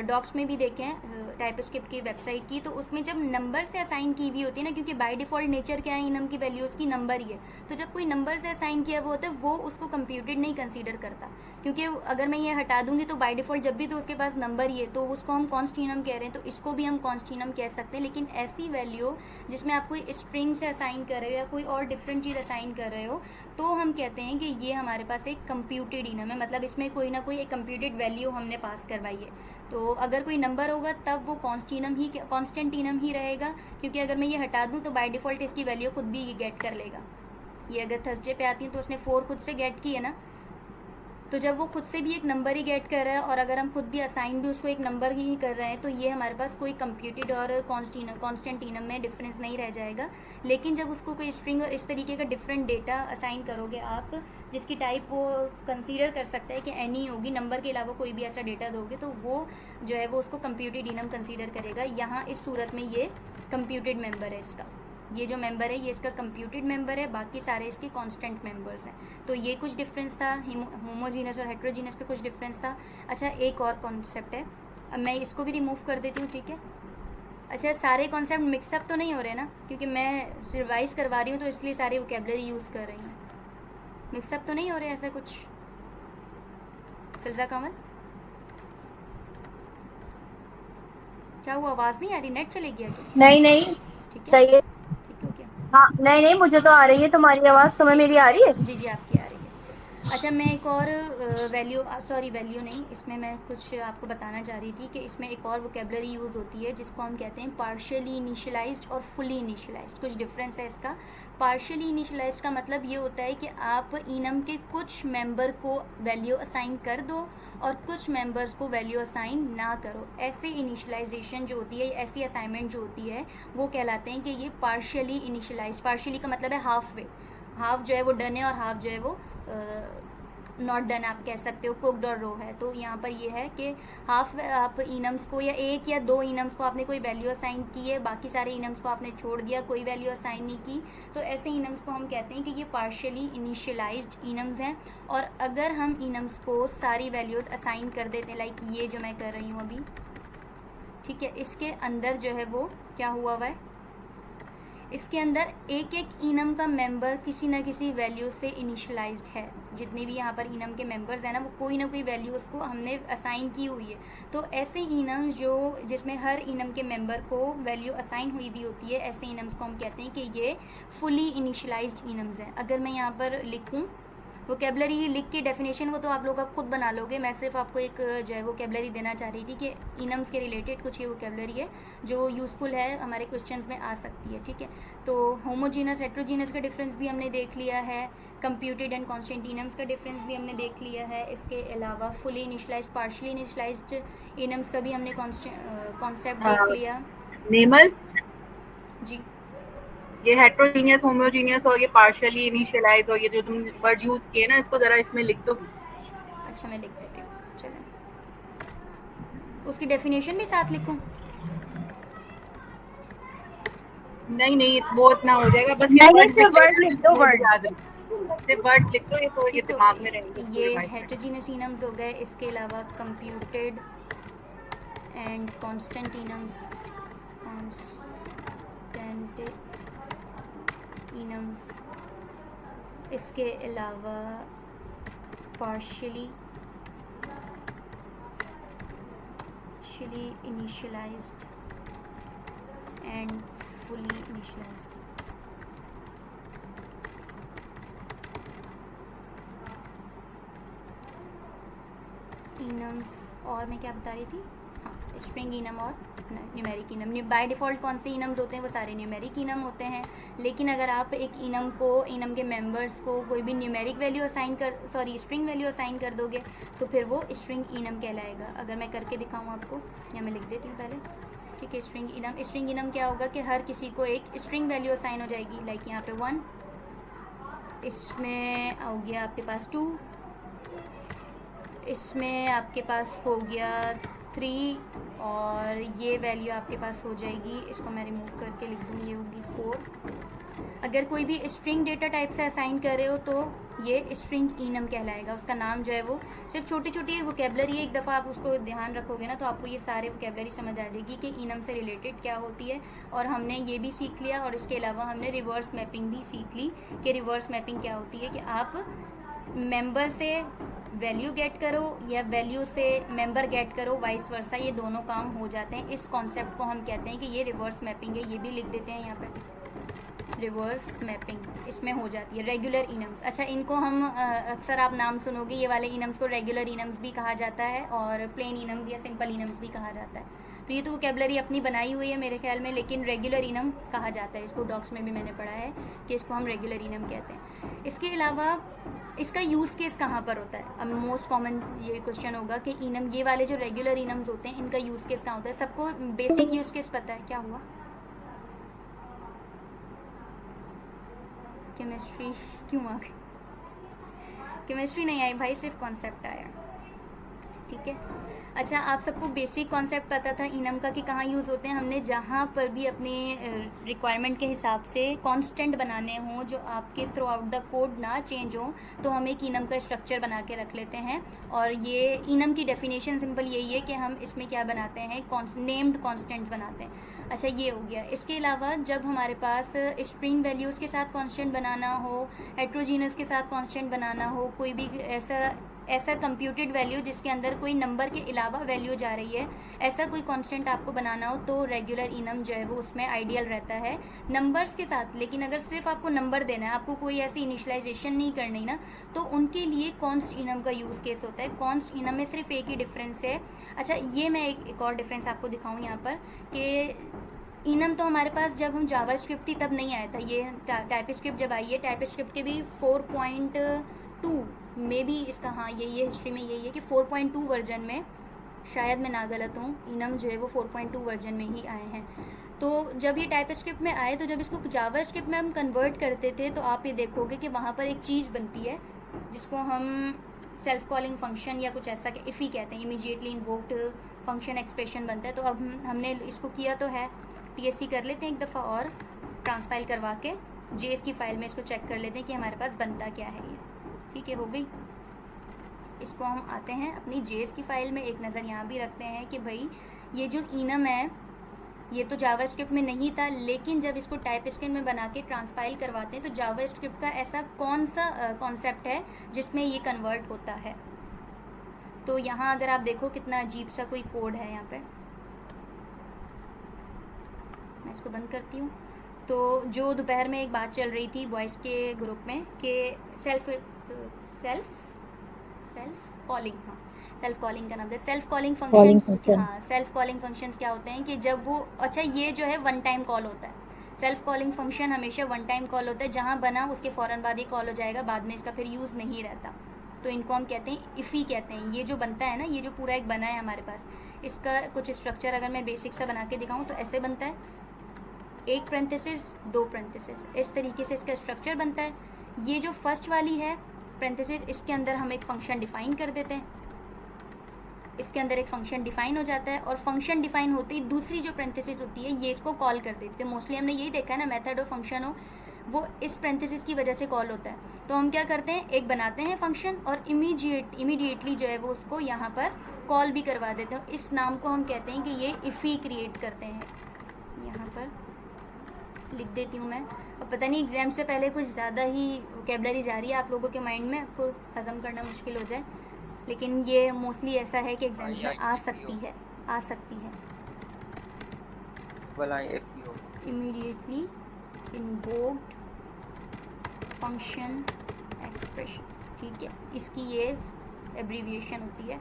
डॉक्स में भी देखें टाइपस्क्रिप्ट की वेबसाइट की, तो उसमें जब नंबर से असाइन की हुई होती है ना, क्योंकि बाय डिफ़ॉल्ट नेचर क्या है इनम की वैल्यूज़ की, नंबर ही है। तो जब कोई नंबर से असाइन किया हुआ होता है वो उसको कंप्यूटेड नहीं कंसीडर करता, क्योंकि अगर मैं ये हटा दूंगी तो बाय डिफ़ॉल्ट जब भी तो उसके पास नंबर ही है, तो उसको हम कॉन्स्ट इनम कह रहे हैं, तो इसको भी हम कॉन्स्ट इनम कह सकते हैं। लेकिन ऐसी वैल्यू जिसमें आप कोई स्ट्रिंग से असाइन कर रहे हो या कोई और डिफरेंट चीज़ असाइन कर रहे हो, तो हम कहते हैं कि ये हमारे पास एक कंप्यूटेड इनम है, मतलब इसमें कोई ना कोई एक कंप्यूटेड वैल्यू हमने पास करवाई है। तो अगर कोई नंबर होगा तब वो कांस्टेंट इनम ही रहेगा, क्योंकि अगर मैं ये हटा दूं तो बाय डिफ़ॉल्ट इसकी वैल्यू खुद भी गेट कर लेगा। ये अगर थर्सडे पे आती है तो उसने 4 खुद से गेट की है ना, तो जब वो खुद से भी एक नंबर ही गेट कर रहा है और अगर हम खुद भी असाइन भी उसको एक नंबर ही कर रहे हैं, तो ये हमारे पास कोई कंप्यूटेड और कांस्टेंट इनम में डिफरेंस नहीं रह जाएगा। लेकिन जब उसको कोई स्ट्रिंग और इस तरीके का डिफरेंट डेटा असाइन करोगे आप, जिसकी टाइप वो कंसीडर कर सकता है कि एनी होगी, नंबर के अलावा कोई भी ऐसा डेटा दोगे, तो वो जो है वो उसको कंप्यूटेड इनम कंसीडर करेगा। यहाँ इस सूरत में ये कंप्यूटेड मेंबर है इसका, ये जो मेंबर है ये इसका कंप्यूटेड मेंबर है, बाकी सारे इसके कांस्टेंट मेंबर्स हैं। तो ये कुछ डिफरेंस था, होमोजीनस और हेट्रोजीनस का कुछ डिफरेंस था। अच्छा, एक और कॉन्सेप्ट है, अब मैं इसको भी रिमूव कर देती हूँ, ठीक है। अच्छा, सारे कॉन्सेप्ट मिक्सअप तो नहीं हो रहे ना, क्योंकि मैं रिवाइज करवा रही हूँ तो इसलिए सारी वोकेबलरी यूज़ कर रही हूँ। मिक्सअप तो नहीं हो रहे ऐसा कुछ? फिल्जा कमल, क्या हुआ, आवाज़ नहीं आ रही, नेट चले गया क्या? नहीं ठीक है, सही है। ठीक हो गया। हाँ नहीं मुझे तो आ रही है तुम्हारी आवाज़, तुम्हें मेरी आ रही है? जी आपकी आ रही है। अच्छा, मैं एक और वैल्यू नहीं, इसमें मैं कुछ आपको बताना चाह रही थी कि इसमें एक और वोकेबलरी यूज़ होती है जिसको हम कहते हैं पार्शियली इनिशियलाइज्ड और फुली इनिशियलाइज्ड। कुछ डिफरेंस है इसका। पार्शियली इनिशियलाइज्ड का मतलब ये होता है कि आप इनम के कुछ मेंबर को वैल्यू असाइन कर दो और कुछ मेंबर्स को वैल्यू असाइन ना करो। ऐसे इनिशियलाइजेशन जो होती है, ऐसी असाइनमेंट जो होती है, वो कहलाते हैं कि ये पार्शियली इनिशियलाइज्ड। पार्शियली का मतलब है हाफ वे, हाफ जो है वो डन है और हाफ जो है वो नॉट डन आप कह सकते हो, कुकड और रो है। तो यहाँ पर ये है कि हाफ आप इनम्स को या एक या दो इनम्स को आपने कोई वैल्यू असाइन की है, बाकी सारे इनम्स को आपने छोड़ दिया, कोई वैल्यू असाइन नहीं की, तो ऐसे इनम्स को हम कहते हैं कि ये पार्शियली इनिशियलाइज्ड इनम्स हैं। और अगर हम इनम्स को सारी वैल्यूज़ असाइन कर देते हैं, लाइक ये जो मैं कर रही हूँ अभी, ठीक है, इसके अंदर जो है वो क्या हुआ हुआ है, इसके अंदर एक एक इनम का मेंबर किसी ना किसी वैल्यू से इनिशियलाइज्ड है। जितने भी यहाँ पर इनम के मेंबर्स हैं ना, वो कोई ना कोई वैल्यू उसको हमने असाइन की हुई है। तो ऐसे इनम्स जो जिसमें हर इनम के मेंबर को वैल्यू असाइन हुई भी होती है, ऐसे इनम्स को हम कहते हैं कि ये फुली इनिशियलाइज्ड इनम्स हैं। अगर मैं यहाँ पर लिखूँ वोकेबलरी, लिख के डेफिनेशन को तो आप लोग अब खुद बना लोगे, मैं सिर्फ आपको एक जो है वोकेबलरी देना चाह रही थी कि इनम्स के रिलेटेड कुछ ये वोकेबलरी है जो यूज़फुल है, हमारे क्वेश्चंस में आ सकती है, ठीक है। तो होमोजीनस हेट्रोजीनस का डिफरेंस भी हमने देख लिया है, कंप्यूटेड एंड कांस्टेंट इनम्स का डिफरेंस भी हमने देख लिया है। इसके अलावा फुली इनिशियलाइज्ड, पार्शियली इनिशियलाइज्ड इनम्स का भी हमने कॉन्सेप्ट देख लिया। नेमल जी, ये हेट्रोजीनियस, होमोजीनियस और ये पार्शियली इनिशियलाइज और ये जो तुम वर्ड यूज किए ना, इसको जरा इसमें लिख दो। अच्छा मैं लिख देती हूँ, चलें। उसकी डेफिनेशन भी साथ लिखूँ? नहीं वो इतना हो जाएगा, बस ये वर्ड लिख दो, वर्ड याद है, सिर्फ वर्ड लिख दो, ये तो ये दिमाग में रहेंगे। ये हेट्रोजीनियस इनम्स हो गए, इसके अलावा कंप्यूटेड एंड कांस्टेंट इनम्स, कांस्टेंट इनम्स, इसके अलावा partially initialized and fully initialized. इनम्स, और मैं क्या बता रही थी, हाँ, स्ट्रिंग इनम और न्यूमेरिक इनम। बाय डिफ़ॉल्ट कौन से इनम्स होते हैं, वो सारे न्यूमेरिक इनम होते हैं। लेकिन अगर आप एक इनम को, इनम के मेंबर्स को कोई भी numeric value assign string value assign कर दोगे तो फिर वो स्ट्रिंग इनम कहलाएगा। अगर मैं करके दिखाऊँ आपको, या मैं लिख देती हूँ पहले, ठीक है। स्ट्रिंग इनम क्या होगा कि हर किसी को एक स्ट्रिंग वैल्यू असाइन हो जाएगी। लाइक यहाँ पे 1, इसमें हो गया आपके पास 2, इसमें आपके पास हो गया 3, और ये वैल्यू आपके पास हो जाएगी, इसको मैं रिमूव करके लिख दूँ, ये होगी 4। अगर कोई भी स्ट्रिंग डेटा टाइप से असाइन कर रहे हो तो ये स्ट्रिंग इनम कहलाएगा। उसका नाम जो है वो सिर्फ छोटी छोटी वोकेबलरी है, एक दफ़ा आप उसको ध्यान रखोगे ना तो आपको ये सारे वोकेबलरी समझ आ जाएगी कि इनम से रिलेटेड क्या होती है। और हमने ये भी सीख लिया, और इसके अलावा हमने रिवर्स मैपिंग भी सीख ली कि रिवर्स मैपिंग क्या होती है, कि आप मेंबर से वैल्यू गेट करो या वैल्यू से मेंबर गेट करो, वाइस वर्सा, ये दोनों काम हो जाते हैं। इस कॉन्सेप्ट को हम कहते हैं कि ये रिवर्स मैपिंग है। ये भी लिख देते हैं यहाँ पे, रिवर्स मैपिंग इसमें हो जाती है। रेगुलर इनम्स, अच्छा इनको हम अक्सर आप नाम सुनोगे, ये वाले इनम्स को रेगुलर इनम्स भी कहा जाता है और प्लेन इनम्स या सिंपल इनम्स भी कहा जाता है। तो ये तो वोकेबलरी अपनी बनाई हुई है मेरे ख्याल में, लेकिन रेगुलर इनम कहा जाता है इसको। डॉक्स में भी मैंने पढ़ा है कि इसको हम रेगुलर इनम कहते हैं। इसके अलावा इसका यूज़ केस कहाँ पर होता है? अब मोस्ट कॉमन ये क्वेश्चन होगा कि इनम, ये वाले जो रेगुलर इनम्स होते हैं, इनका यूज़ केस कहाँ होता है? सबको बेसिक यूज़ केस पता है? क्या हुआ? केमिस्ट्री क्यों आ गई? केमिस्ट्री नहीं आई भाई, सिर्फ कॉन्सेप्ट आया, ठीक है। अच्छा, आप सबको बेसिक कॉन्सेप्ट पता था इनम का कि कहाँ यूज़ होते हैं। हमने जहाँ पर भी अपने रिक्वायरमेंट के हिसाब से कांस्टेंट बनाने हों जो आपके थ्रू आउट द कोड ना चेंज हो, तो हम एक इनम का स्ट्रक्चर बना के रख लेते हैं। और ये इनम की डेफिनेशन सिंपल यही है कि हम इसमें क्या बनाते हैं, नेम्ड कांस्टेंट्स बनाते हैं। अच्छा, ये हो गया। इसके अलावा जब हमारे पास स्ट्रिंग वैल्यूज़ के साथ कांस्टेंट बनाना हो, हेट्रोजीनस के साथ कांस्टेंट बनाना हो, कोई भी ऐसा कंप्यूटेड वैल्यू जिसके अंदर कोई नंबर के अलावा वैल्यू जा रही है, ऐसा कोई कांस्टेंट आपको बनाना हो, तो रेगुलर इनम जो है वो उसमें आइडियल रहता है नंबर्स के साथ। लेकिन अगर सिर्फ आपको नंबर देना है, आपको कोई ऐसी इनिशियलाइजेशन नहीं करनी ना, तो उनके लिए कॉन्स्ट इनम का यूज़ केस होता है। कॉन्स्ट इनम में सिर्फ एक ही डिफरेंस है। अच्छा, ये मैं एक और डिफरेंस आपको दिखाऊँ यहाँ पर कि इनम तो हमारे पास जब हम जावास्क्रिप्ट थी तब नहीं आया था, ये टाइपस्क्रिप्ट जब आई है, टाइपस्क्रिप्ट के भी 4.2 में भी इसका, हाँ यही है, हिस्ट्री में यही है कि 4.2 वर्जन में, शायद मैं ना गलत हूँ, इनम जो है वो 4.2 वर्जन में ही आए हैं। तो जब ये टाइपस्क्रिप्ट में आए, तो जब इसको जावास्क्रिप्ट में हम कन्वर्ट करते थे तो आप ये देखोगे कि वहाँ पर एक चीज़ बनती है जिसको हम सेल्फ कॉलिंग फंक्शन या कुछ ऐसा इफ़ी कहते हैं, इमीडिएटली इन्वोक्ड फंक्शन एक्सप्रेशन बनता है। तो अब हमने इसको किया तो है, TSC कर लेते हैं एक दफ़ा और ट्रांसपाइल करवा के JS की फ़ाइल में इसको चेक कर लेते हैं कि हमारे पास बनता क्या है ये। ठीक है, हो गई। इसको हम आते हैं अपनी JS की फ़ाइल में, एक नज़र यहाँ भी रखते हैं कि भाई ये जो इनम है ये तो जावास्क्रिप्ट में नहीं था, लेकिन जब इसको टाइपस्क्रिप्ट में बना के ट्रांसपाइल करवाते हैं तो जावास्क्रिप्ट का ऐसा कौन सा कॉन्सेप्ट है जिसमें ये कन्वर्ट होता है। तो यहाँ अगर आप देखो कितना अजीब सा कोई कोड है यहाँ पे, मैं इसको बंद करती हूँ। तो जो दोपहर में एक बात चल रही थी बॉयज़ के ग्रुप में कि सेल्फ कॉलिंग, हाँ सेल्फ कॉलिंग का नाम है, सेल्फ कॉलिंग फंक्शंस। हाँ, सेल्फ कॉलिंग फंक्शंस क्या होते हैं कि जब वो, अच्छा ये जो है वन टाइम कॉल होता है, सेल्फ कॉलिंग फंक्शन हमेशा वन टाइम कॉल होता है, जहाँ बना उसके फ़ौरन बाद ही कॉल हो जाएगा, बाद में इसका फिर यूज़ नहीं रहता। तो इनको हम कहते हैं इफ़ी कहते हैं। ये जो बनता है ना, ये जो पूरा एक बना है हमारे पास, इसका कुछ स्ट्रक्चर अगर मैं बेसिक सा बना के दिखाऊँ तो ऐसे बनता है, एक पेरेंथेसिस, दो पेरेंथेसिस, इस तरीके से इसका स्ट्रक्चर बनता है। ये जो फर्स्ट वाली है पेरेंथेसिस, इसके अंदर हम एक फ़ंक्शन डिफ़ाइन कर देते हैं, इसके अंदर एक फ़ंक्शन डिफ़ाइन हो जाता है, और फंक्शन डिफ़ाइन होते ही दूसरी जो पेरेंथेसिस होती है ये इसको कॉल कर देती है। मोस्टली हमने यही देखा है ना, मेथड हो फंक्शन हो, वो इस पेरेंथेसिस की वजह से कॉल होता है। तो हम क्या करते हैं, एक बनाते हैं फंक्शन और इमीडिएटली जो है वो उसको यहाँ पर कॉल भी करवा देते हैं। इस नाम को हम कहते हैं कि ये इफ़ी क्रिएट करते हैं। यहाँ पर लिख देती हूँ मैं। अब पता नहीं एग्ज़ाम से पहले कुछ ज़्यादा ही वोकेबलरी जा रही है आप लोगों के माइंड में, आपको हज़म करना मुश्किल हो जाए, लेकिन ये मोस्टली ऐसा है कि एग्ज़ाम्स में आ सकती है। वाला IFPO immediately invoked function expression, ठीक है, इसकी ये एब्रीविएशन होती है।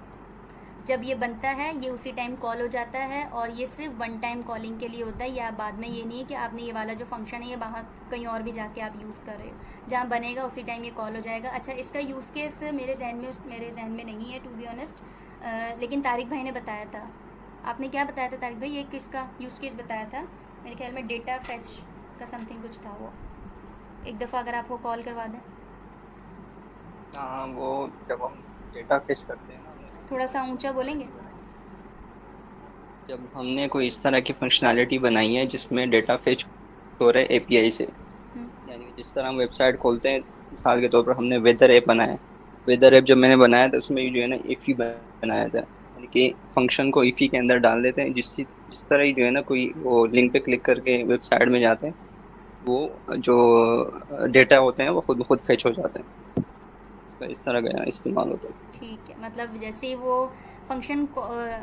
जब ये बनता है ये उसी टाइम कॉल हो जाता है, और ये सिर्फ वन टाइम कॉलिंग के लिए होता है, या बाद में ये नहीं है कि आपने ये वाला जो फंक्शन है ये बाहर कहीं और भी जाके आप यूज़ कर रहे हो, जहाँ बनेगा उसी टाइम ये कॉल हो जाएगा। अच्छा, इसका यूज़ केस मेरे जहन में नहीं है टू बी ऑनेस्ट, लेकिन तारिक भाई ने बताया था। आपने क्या बताया था तारिक भाई, ये किसका यूज़ केस बताया था? मेरे ख्याल में डेटा फैच का समथिंग कुछ था वो। एक दफ़ा अगर आपको कॉल करवा दें। हाँ, वो जब हम डेटा फेच करते हैं ना, थोड़ा सा ऊंचा बोलेंगे। जब हमने कोई इस तरह की फंक्शनैलिटी बनाई है जिसमें डेटा फेच हो रहा है API से, यानी कि जिस तरह हम वेबसाइट खोलते हैं, मिसाल के तौर पर हमने वेदर ऐप बनाया। वेदर ऐप जब मैंने बनाया था उसमें जो है ना इफ़ी बनाया था, यानी कि फंक्शन को इफ़ी के अंदर डाल देते हैं, जिस तरह ही जो है ना कोई वो लिंक पे क्लिक करके वेबसाइट में जाते हैं, वो जो डेटा होते हैं वो खुद ब खुद फेच हो जाते हैं। इसका इस तरह का इस्तेमाल होता है। ठीक है, मतलब जैसे ही वो फंक्शन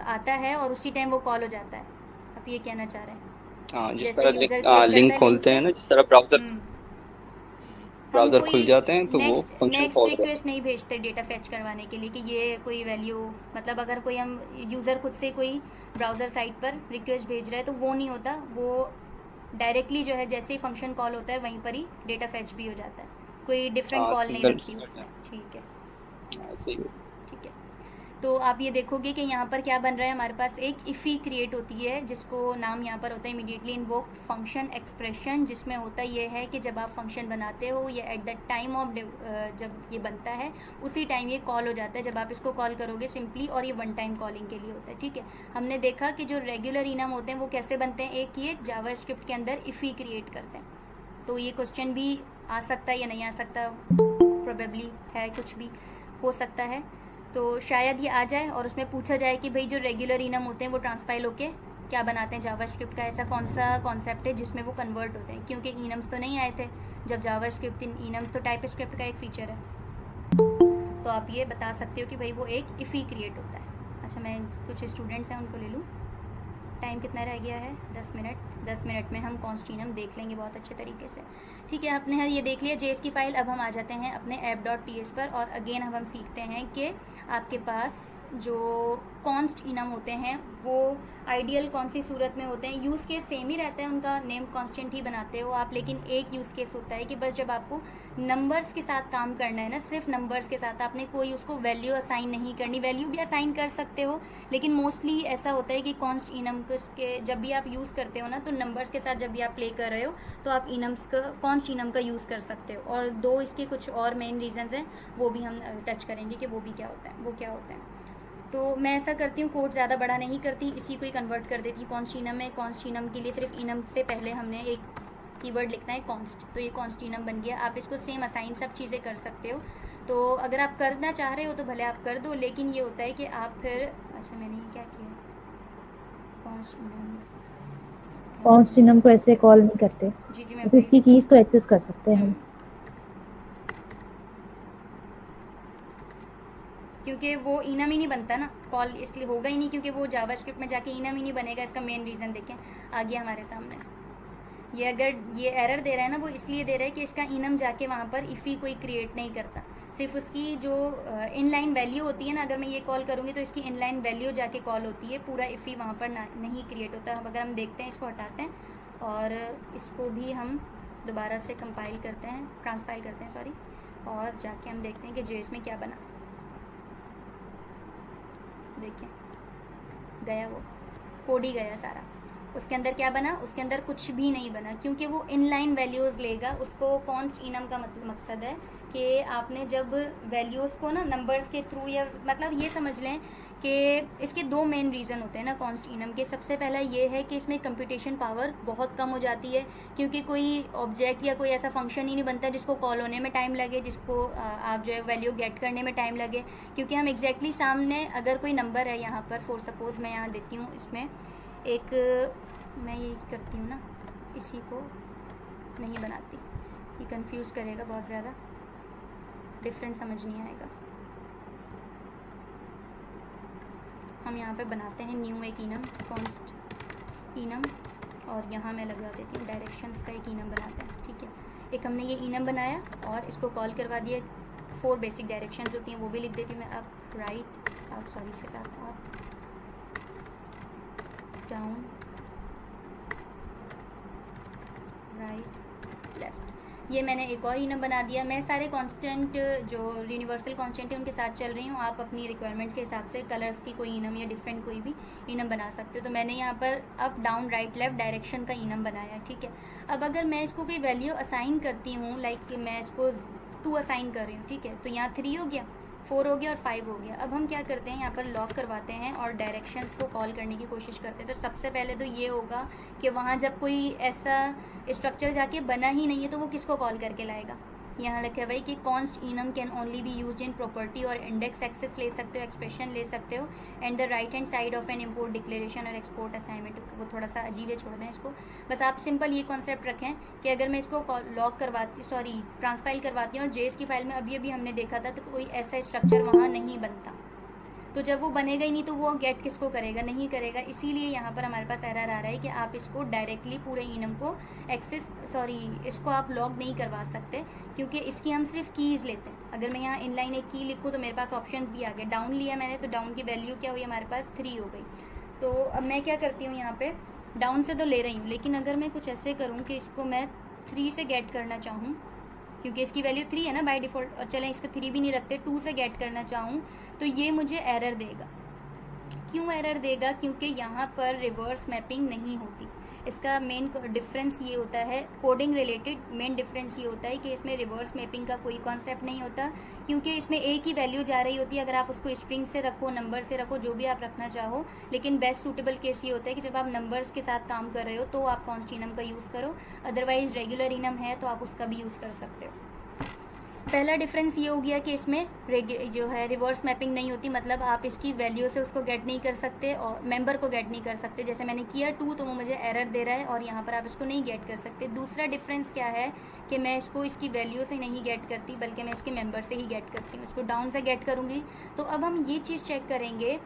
आता है और उसी टाइम वो कॉल हो जाता है, आप ये कहना चाह रहे हैं? हाँ, जिस जैसे तरह यूज़र क्लिक करता लिंक है खोलते लिंक हैं पे, ना, जिस तरह ब्राउज़र हम ब्राउज़र खुल कोई जाते हैं तो वो नेक्स्ट फंक्शन नेक्स्ट कॉल हो जाता रिक्वेस्ट नहीं भेजते डेटा फैच करवाने के लिए कि ये कोई वैल्यू, मतलब अगर कोई हम यूज़र खुद से कोई ब्राउज़र साइट पर रिक्वेस्ट भेज रहा है तो वो नहीं होता, वो डायरेक्टली जो है जैसे ही फंक्शन कॉल होता है वहीं पर ही डेटा फैच भी हो जाता है, कोई डिफरेंट हाँ, कॉल नहीं सिंगल लगती उसमें। ठीक है, ऐसे ही ठीक है। तो आप ये देखोगे कि यहाँ पर क्या बन रहा है, हमारे पास एक इफ़ी क्रिएट होती है जिसको नाम यहाँ पर होता है इमीडिएटली इन्वोक फंक्शन एक्सप्रेशन, जिसमें होता ये है कि जब आप फंक्शन बनाते हो या एट द टाइम ऑफ जब ये बनता है उसी टाइम ये कॉल हो जाता है, जब आप इसको कॉल करोगे सिंपली, और ये वन टाइम कॉलिंग के लिए होता है। ठीक है, हमने देखा कि जो रेगुलर इनम होते हैं वो कैसे बनते हैं, एक ये जावास्क्रिप्ट के अंदर इफ़ी क्रिएट करते हैं। तो ये क्वेश्चन भी आ सकता है या नहीं आ सकता, प्रोबेबली है, कुछ भी हो सकता है। तो शायद ये आ जाए और उसमें पूछा जाए कि भाई जो रेगुलर इनम होते हैं वो ट्रांसपाइल होके क्या बनाते हैं जावास्क्रिप्ट का, ऐसा कौन सा कॉन्सेप्ट है जिसमें वो कन्वर्ट होते हैं, क्योंकि इनम्स तो नहीं आए थे जब जावास्क्रिप्ट, इनम्स तो टाइपस्क्रिप्ट का एक फीचर है। तो आप ये बता सकते हो कि भाई वो एक इफ़ी क्रिएट होता है। अच्छा, मैं कुछ स्टूडेंट्स हैं उनको ले लूँ। टाइम कितना रह गया है? 10 मिनट। 10 मिनट में हम कॉन्स्ट इनम देख लेंगे बहुत अच्छे तरीके से। ठीक है, आपने ये देख लिया JS की फ़ाइल। अब हम आ जाते हैं अपने app.ts पर, और अगेन हम सीखते हैं कि आपके पास जो कॉन्स्ट इनम होते हैं वो आइडियल कौन सी सूरत में होते हैं। यूज़ केस सेम ही रहता है, उनका नेम कांस्टेंट ही बनाते हो आप, लेकिन एक यूज़ केस होता है कि बस जब आपको नंबर्स के साथ काम करना है ना, सिर्फ नंबर्स के साथ, आपने कोई उसको वैल्यू असाइन नहीं करनी। वैल्यू भी असाइन कर सकते हो, लेकिन मोस्टली ऐसा होता है कि कॉन्स्ट इनम के जब भी आप यूज़ करते हो ना, तो नंबर्स के साथ जब भी आप प्ले कर रहे हो तो आप इनम्स का, कॉन्स्ट इनम का यूज़ कर सकते हो। और दो इसके कुछ और मेन रीजंस हैं, वो भी हम टच करेंगे कि वो भी क्या होता है, वो क्या होता है। तो मैं ऐसा करती हूँ, कोड ज़्यादा बड़ा नहीं करती, इसी को ही कन्वर्ट कर देती हूँ कॉन्स्ट इनम में। कॉन्स्ट इनम के लिए सिर्फ इनम से पहले हमने एक कीवर्ड लिखना है कॉन्स्ट, तो ये कॉन्स्ट इनम बन गया। आप इसको सेम असाइन सब चीज़ें कर सकते हो, तो अगर आप करना चाह रहे हो तो भले आप कर दो, लेकिन ये होता है कि आप फिर, अच्छा मैंने ये क्या किया, कॉन्स्ट इनम को ऐसे कॉल नहीं करते, जी मैं बस इसकी कीज को एक्सेस कर सकते हैं हम। क्योंकि वो इनम ही नहीं बनता ना, कॉल इसलिए होगा ही नहीं, क्योंकि वो जावास्क्रिप्ट में जाके इनम ही नहीं बनेगा। इसका मेन रीज़न देखें आ गया हमारे सामने। ये अगर ये एरर दे रहा है ना, वो इसलिए दे रहा है कि इसका इनम जाके वहाँ पर इफ़ी कोई क्रिएट नहीं करता, सिर्फ उसकी जो इनलाइन वैल्यू होती है ना, अगर मैं ये कॉल करूँगी तो इसकी इनलाइन वैल्यू जाके कॉल होती है, पूरा इफ़ी वहाँ पर नहीं क्रिएट होता। अब अगर हम देखते हैं, इसको हटाते हैं और इसको भी हम दोबारा से कंपाइल करते हैं, ट्रांसपाइल करते हैं सॉरी, और जाके हम देखते हैं कि JS में क्या बना। देखिए गया, वो कोड ही गया सारा। उसके अंदर क्या बना? उसके अंदर कुछ भी नहीं बना, क्योंकि वो इनलाइन वैल्यूज़ लेगा। उसको कॉन्स्ट इनम का मकसद है कि आपने जब वैल्यूज़ को ना नंबर्स के थ्रू, या मतलब ये समझ लें कि इसके दो मेन रीज़न होते हैं ना कॉन्स्ट इनम के। सबसे पहला ये है कि इसमें कंप्यूटेशन पावर बहुत कम हो जाती है, क्योंकि कोई ऑब्जेक्ट या कोई ऐसा फंक्शन ही नहीं बनता जिसको कॉल होने में टाइम लगे, जिसको आप जो है वैल्यू गेट करने में टाइम लगे। क्योंकि हम एग्जैक्टली सामने अगर कोई नंबर है यहाँ पर, फॉर सपोज़ मैं यहाँ देती हूँ, इसमें एक, मैं ये करती हूँ ना, इसी को नहीं बनाती, ये कंफ्यूज करेगा बहुत ज़्यादा, डिफरेंस समझ नहीं आएगा। हम यहाँ पे बनाते हैं न्यू एक इनम, कॉन्स्ट इनम, और यहाँ मैं लगा देती हूँ डायरेक्शंस का एक इनम बनाते हैं, ठीक है। एक हमने ये इनम बनाया और इसको कॉल करवा दिया। 4 बेसिक डायरेक्शंस होती हैं, वो भी लिख देती हूँ मैं, अप राइट, अप सॉरी इसके साथ अप डाउन राइट लेफ़्ट। ये मैंने एक और इनम बना दिया। मैं सारे कांस्टेंट जो यूनिवर्सल कांस्टेंट है उनके साथ चल रही हूँ, आप अपनी रिक्वायरमेंट्स के हिसाब से कलर्स की कोई इनम या डिफरेंट कोई भी इनम बना सकते हो। तो मैंने यहाँ पर up down right left direction का इनम बनाया, ठीक है। अब अगर मैं इसको कोई वैल्यू असाइन करती हूँ, लाइक मैं इसको 2 असाइन कर रही हूँ, ठीक है, तो यहाँ 3 हो गया, 4 हो गया और 5 हो गया। अब हम क्या करते हैं, यहाँ पर लॉक करवाते हैं और डायरेक्शंस को कॉल करने की कोशिश करते हैं। तो सबसे पहले तो ये होगा कि वहाँ जब कोई ऐसा स्ट्रक्चर जाके बना ही नहीं है तो वो किसको कॉल करके लाएगा। यहाँ लिखा है भाई कि const enum can only B use in property और इंडेक्स एक्सेस ले सकते हो, एक्सप्रेशन ले सकते हो, and the right hand side of N import declaration और एक्सपोर्ट असाइनमेंट। वो थोड़ा सा अजीब है, छोड़ दें इसको। बस आप सिंपल ये कॉन्सेप्ट रखें कि अगर मैं इसको लॉक करवाती ट्रांसपाइल करवाती हूँ और जेएस की फाइल में अभी अभी हमने देखा था तो कोई ऐसा स्ट्रक्चर वहाँ नहीं बनता, तो जब वो बनेगा ही नहीं तो वो गेट किसको करेगा, नहीं करेगा। इसीलिए यहाँ पर हमारे पास एरर आ रहा है कि आप इसको डायरेक्टली पूरे इनम को इसको आप लॉग नहीं करवा सकते, क्योंकि इसकी हम सिर्फ कीज़ लेते हैं। अगर मैं यहाँ इनलाइन एक की लिखूँ तो मेरे पास ऑप्शंस भी आ गए। डाउन लिया मैंने तो डाउन की वैल्यू क्या हुई, हमारे पास 3 हो गई। तो अब मैं क्या करती हूँ, यहाँ पर डाउन से तो ले रही हूँ, लेकिन अगर मैं कुछ ऐसे करूँ कि इसको मैं 3 से गेट करना चाहूँ, क्योंकि इसकी वैल्यू 3 है ना बाय डिफ़ॉल्ट, और चलें इसको 3 भी नहीं रखते, 2 से गेट करना चाहूँ तो ये मुझे एरर देगा। क्यों एरर देगा, क्योंकि यहाँ पर रिवर्स मैपिंग नहीं होती। इसका मेन डिफरेंस ये होता है, कोडिंग रिलेटेड मेन डिफरेंस ये होता है कि इसमें रिवर्स मैपिंग का कोई कॉन्सेप्ट नहीं होता, क्योंकि इसमें एक ही वैल्यू जा रही होती है। अगर आप उसको स्ट्रिंग से रखो, नंबर से रखो, जो भी आप रखना चाहो, लेकिन बेस्ट सूटेबल केस ये होता है कि जब आप नंबर्स के साथ काम कर रहे हो तो आप कॉन्स्ट इनम का यूज़ करो, अदरवाइज़ रेगुलर इनम है तो आप उसका भी यूज़ कर सकते हो। पहला डिफरेंस ये हो गया कि इसमें जो है रिवर्स मैपिंग नहीं होती, मतलब आप इसकी वैल्यू से उसको गेट नहीं कर सकते और मेंबर को गेट नहीं कर सकते। जैसे मैंने किया 2 तो वो मुझे एरर दे रहा है और यहाँ पर आप इसको नहीं गेट कर सकते। दूसरा डिफरेंस क्या है कि मैं इसको इसकी वैल्यू से नहीं गेट करती, बल्कि मैं इसके मेंबर से ही गेट करती हूँ। इसको डाउन से गेट करूँगी तो अब हम ये चीज़ चेक करेंगे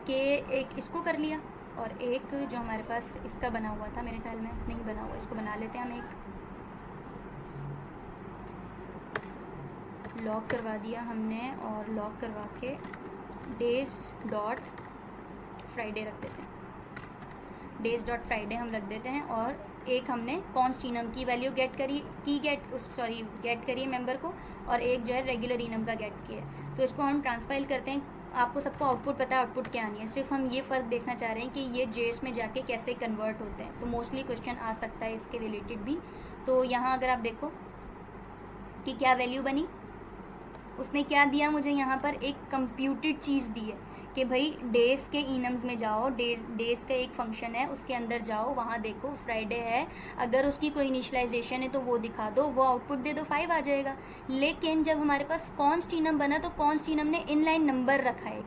कि एक इसको कर लिया और एक जो हमारे पास इसका बना हुआ था, मेरे ख्याल में नहीं बना हुआ, इसको बना लेते हैं हम। एक लॉक करवा दिया हमने और लॉक करवा के डेज डॉट फ्राइडे रख देते हैं, डेज डॉट फ्राइडे हम रख देते हैं। और एक हमने कॉन्स्ट इनम की वैल्यू गेट करी है मेंबर को, और एक जो है रेगुलर इनम का गेट किया है। तो इसको हम ट्रांसपाइल करते हैं। आपको सबको आउटपुट पता है आउटपुट क्या आनी है, सिर्फ हम ये फ़र्क देखना चाह रहे हैं कि ये जेएस में जाके कैसे कन्वर्ट होते हैं। तो मोस्टली क्वेश्चन आ सकता है इसके रिलेटेड भी। तो यहाँ अगर आप देखो कि क्या वैल्यू बनी, उसने क्या दिया मुझे, यहाँ पर एक कंप्यूटेड चीज़ दी है कि भाई डेज़ के इनम्स में जाओ, डेज़ का एक फंक्शन है उसके अंदर जाओ, वहाँ देखो फ्राइडे है, अगर उसकी कोई इनिशलाइजेशन है तो वो दिखा दो, वो आउटपुट दे दो, 5 आ जाएगा। लेकिन जब हमारे पास कॉन्स्ट इनम बना तो कॉन्स्ट इनम ने इनलाइन नंबर रखा है एक,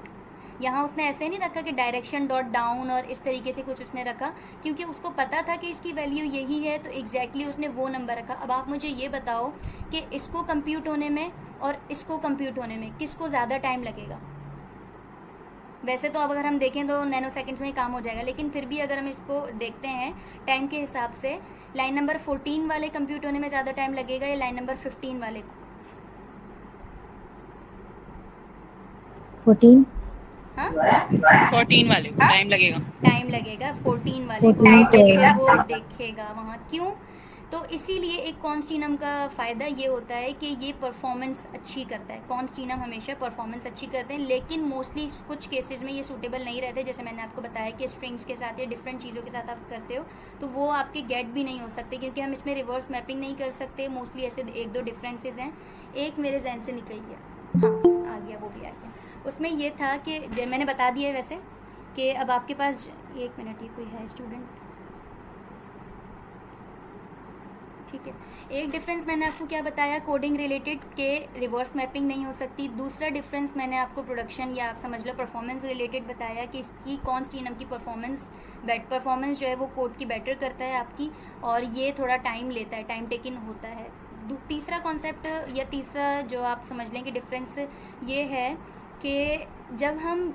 यहाँ उसने ऐसे नहीं रखा कि डायरेक्शन डॉट डाउन और इस तरीके से कुछ उसने रखा, क्योंकि उसको पता था कि इसकी वैल्यू यही है तो एग्जैक्टली उसने वो नंबर रखा। अब आप मुझे ये बताओ कि इसको कंप्यूट होने में और इसको कंप्यूट होने में किसको ज़्यादा टाइम लगेगा। वैसे तो अब अगर हम देखें तो नैनो सेकंड्स में ही काम हो जाएगा, लेकिन फिर भी अगर हम इसको देखते हैं टाइम के हिसाब से, लाइन नंबर 14 वाले कंप्यूट होने में ज़्यादा टाइम लगेगा या लाइन नंबर 15 वाले को? 14 हाँ 14 वाले को टाइम लगेगा। 14 वाले को, 14 फिर वो देखेगा वहाँ। क्यों? तो इसीलिए एक कॉन्स्ट इनम का फ़ायदा ये होता है कि ये परफॉर्मेंस अच्छी करता है। कॉन्स्ट इनम हमेशा परफॉर्मेंस अच्छी करते हैं, लेकिन मोस्टली कुछ केसेस में ये सूटेबल नहीं रहते। जैसे मैंने आपको बताया कि स्ट्रिंग्स के साथ या डिफरेंट चीज़ों के साथ आप करते हो तो वो आपके गेट भी नहीं हो सकते, क्योंकि हम इसमें रिवर्स मैपिंग नहीं कर सकते। मोस्टली ऐसे 1-2 डिफरेंसेस हैं। एक मेरे जहन से निकल गया, हाँ आ गया, वो भी आ गया। उसमें ये था कि मैंने बता दिया वैसे कि अब आपके पास 1 मिनट, ये कोई है स्टूडेंट, ठीक है, एक डिफरेंस मैंने आपको क्या बताया, कोडिंग रिलेटेड के रिवर्स मैपिंग नहीं हो सकती। दूसरा डिफरेंस मैंने आपको प्रोडक्शन या आप समझ लो परफॉर्मेंस रिलेटेड बताया कि इसकी कॉन्स्ट इनम की परफॉर्मेंस जो है वो कोड की बेटर करता है आपकी, और ये थोड़ा टाइम लेता है, टाइम टेकिंग होता है। तीसरा कॉन्सेप्ट या तीसरा जो आप समझ लें कि डिफरेंस ये है कि जब हम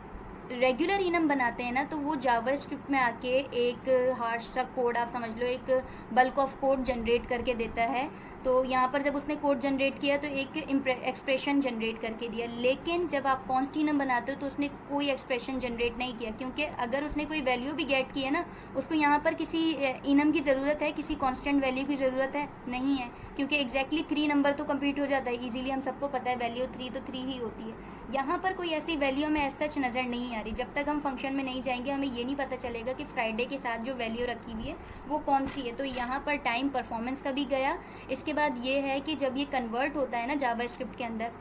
रेगुलर इनम बनाते हैं ना, तो वो जावास्क्रिप्ट में आके एक हार्श सा कोड, आप समझ लो एक बल्क ऑफ कोड जनरेट करके देता है। तो यहाँ पर जब उसने कोड जनरेट किया तो एक एक्सप्रेशन जनरेट करके दिया, लेकिन जब आप कॉन्स्ट इनम बनाते हो तो उसने कोई एक्सप्रेशन जनरेट नहीं किया, क्योंकि अगर उसने कोई वैल्यू भी गेट की है ना, उसको यहाँ पर किसी इनम की ज़रूरत है, किसी कांस्टेंट वैल्यू की ज़रूरत है नहीं है, क्योंकि एग्जैक्टली 3 नंबर तो कंप्लीट हो जाता है इजीली, हम सबको पता है वैल्यू 3 तो 3 ही होती है। यहाँ पर कोई ऐसी वैल्यू हमें एज सच नज़र नहीं आ रही। जब तक हम फंक्शन में नहीं जाएंगे हमें ये नहीं पता चलेगा कि फ्राइडे के साथ जो वैल्यू रखी हुई है वो कौन सी है। तो यहाँ पर टाइम परफॉर्मेंस का भी गया। इसके बाद ये है कि जब ये कन्वर्ट होता है ना जावास्क्रिप्ट के अंदर,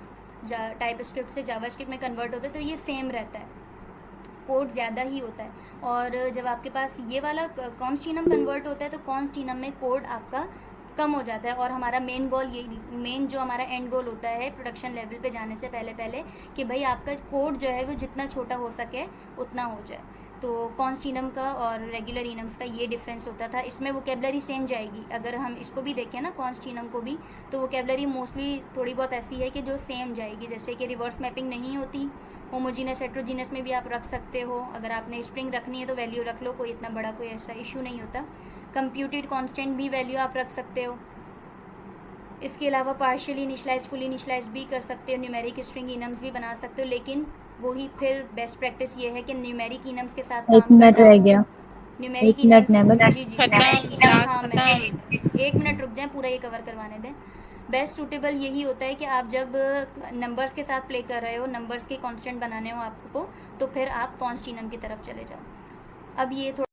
टाइपस्क्रिप्ट से जावास्क्रिप्ट में कन्वर्ट होता है तो ये सेम रहता है, कोड ज़्यादा ही होता है। और जब आपके पास ये वाला कॉन्स्ट इनम कन्वर्ट होता है तो कॉन्स्ट इनम में कोड आपका कम हो जाता है। और हमारा मेन गोल यही, मेन जो हमारा एंड गोल होता है प्रोडक्शन लेवल पे जाने से पहले कि भाई आपका कोड जो है वो जितना छोटा हो सके उतना हो जाए। तो कॉन्स्ट इनम का और रेगुलर इनम्स का ये डिफरेंस होता था। इसमें वोकेबलरी सेम जाएगी, अगर हम इसको भी देखें ना कॉन्स्ट इनम को भी, तो वोकेबलरी मोस्टली थोड़ी बहुत ऐसी है कि जो सेम जाएगी। जैसे कि रिवर्स मैपिंग नहीं होती, होमोजीनस हेट्रोजीनस में भी आप रख सकते हो, अगर आपने स्ट्रिंग रखनी है तो वैल्यू रख लो, कोई इतना बड़ा कोई ऐसा इशू नहीं होता। कंप्यूटेड कांस्टेंट भी वैल्यू आप रख सकते हो। इसके अलावा पार्शियली इनिशलाइज्ड, फुली इनिशलाइज्ड भी कर सकते हो, न्यूमेरिक स्ट्रिंग इनम्स भी बना सकते हो। लेकिन वही फिर बेस्ट प्रैक्टिस ये है कि न्यूमेरिक इनम्स के साथ एक मिनट रह गया, न्यूमेरिक एक मिनट इनम्स, नेमल। जी हाँ, मैं 1 मिनट रुक जाएं, पूरा ये कवर करवाने दें। बेस्ट सूटेबल यही होता है कि आप जब नंबर्स के साथ प्ले कर रहे हो, नंबर्स के कांस्टेंट बनाने हो आपको, तो फिर आप कॉन्स्ट इनम की तरफ चले जाओ। अब ये थोड़ा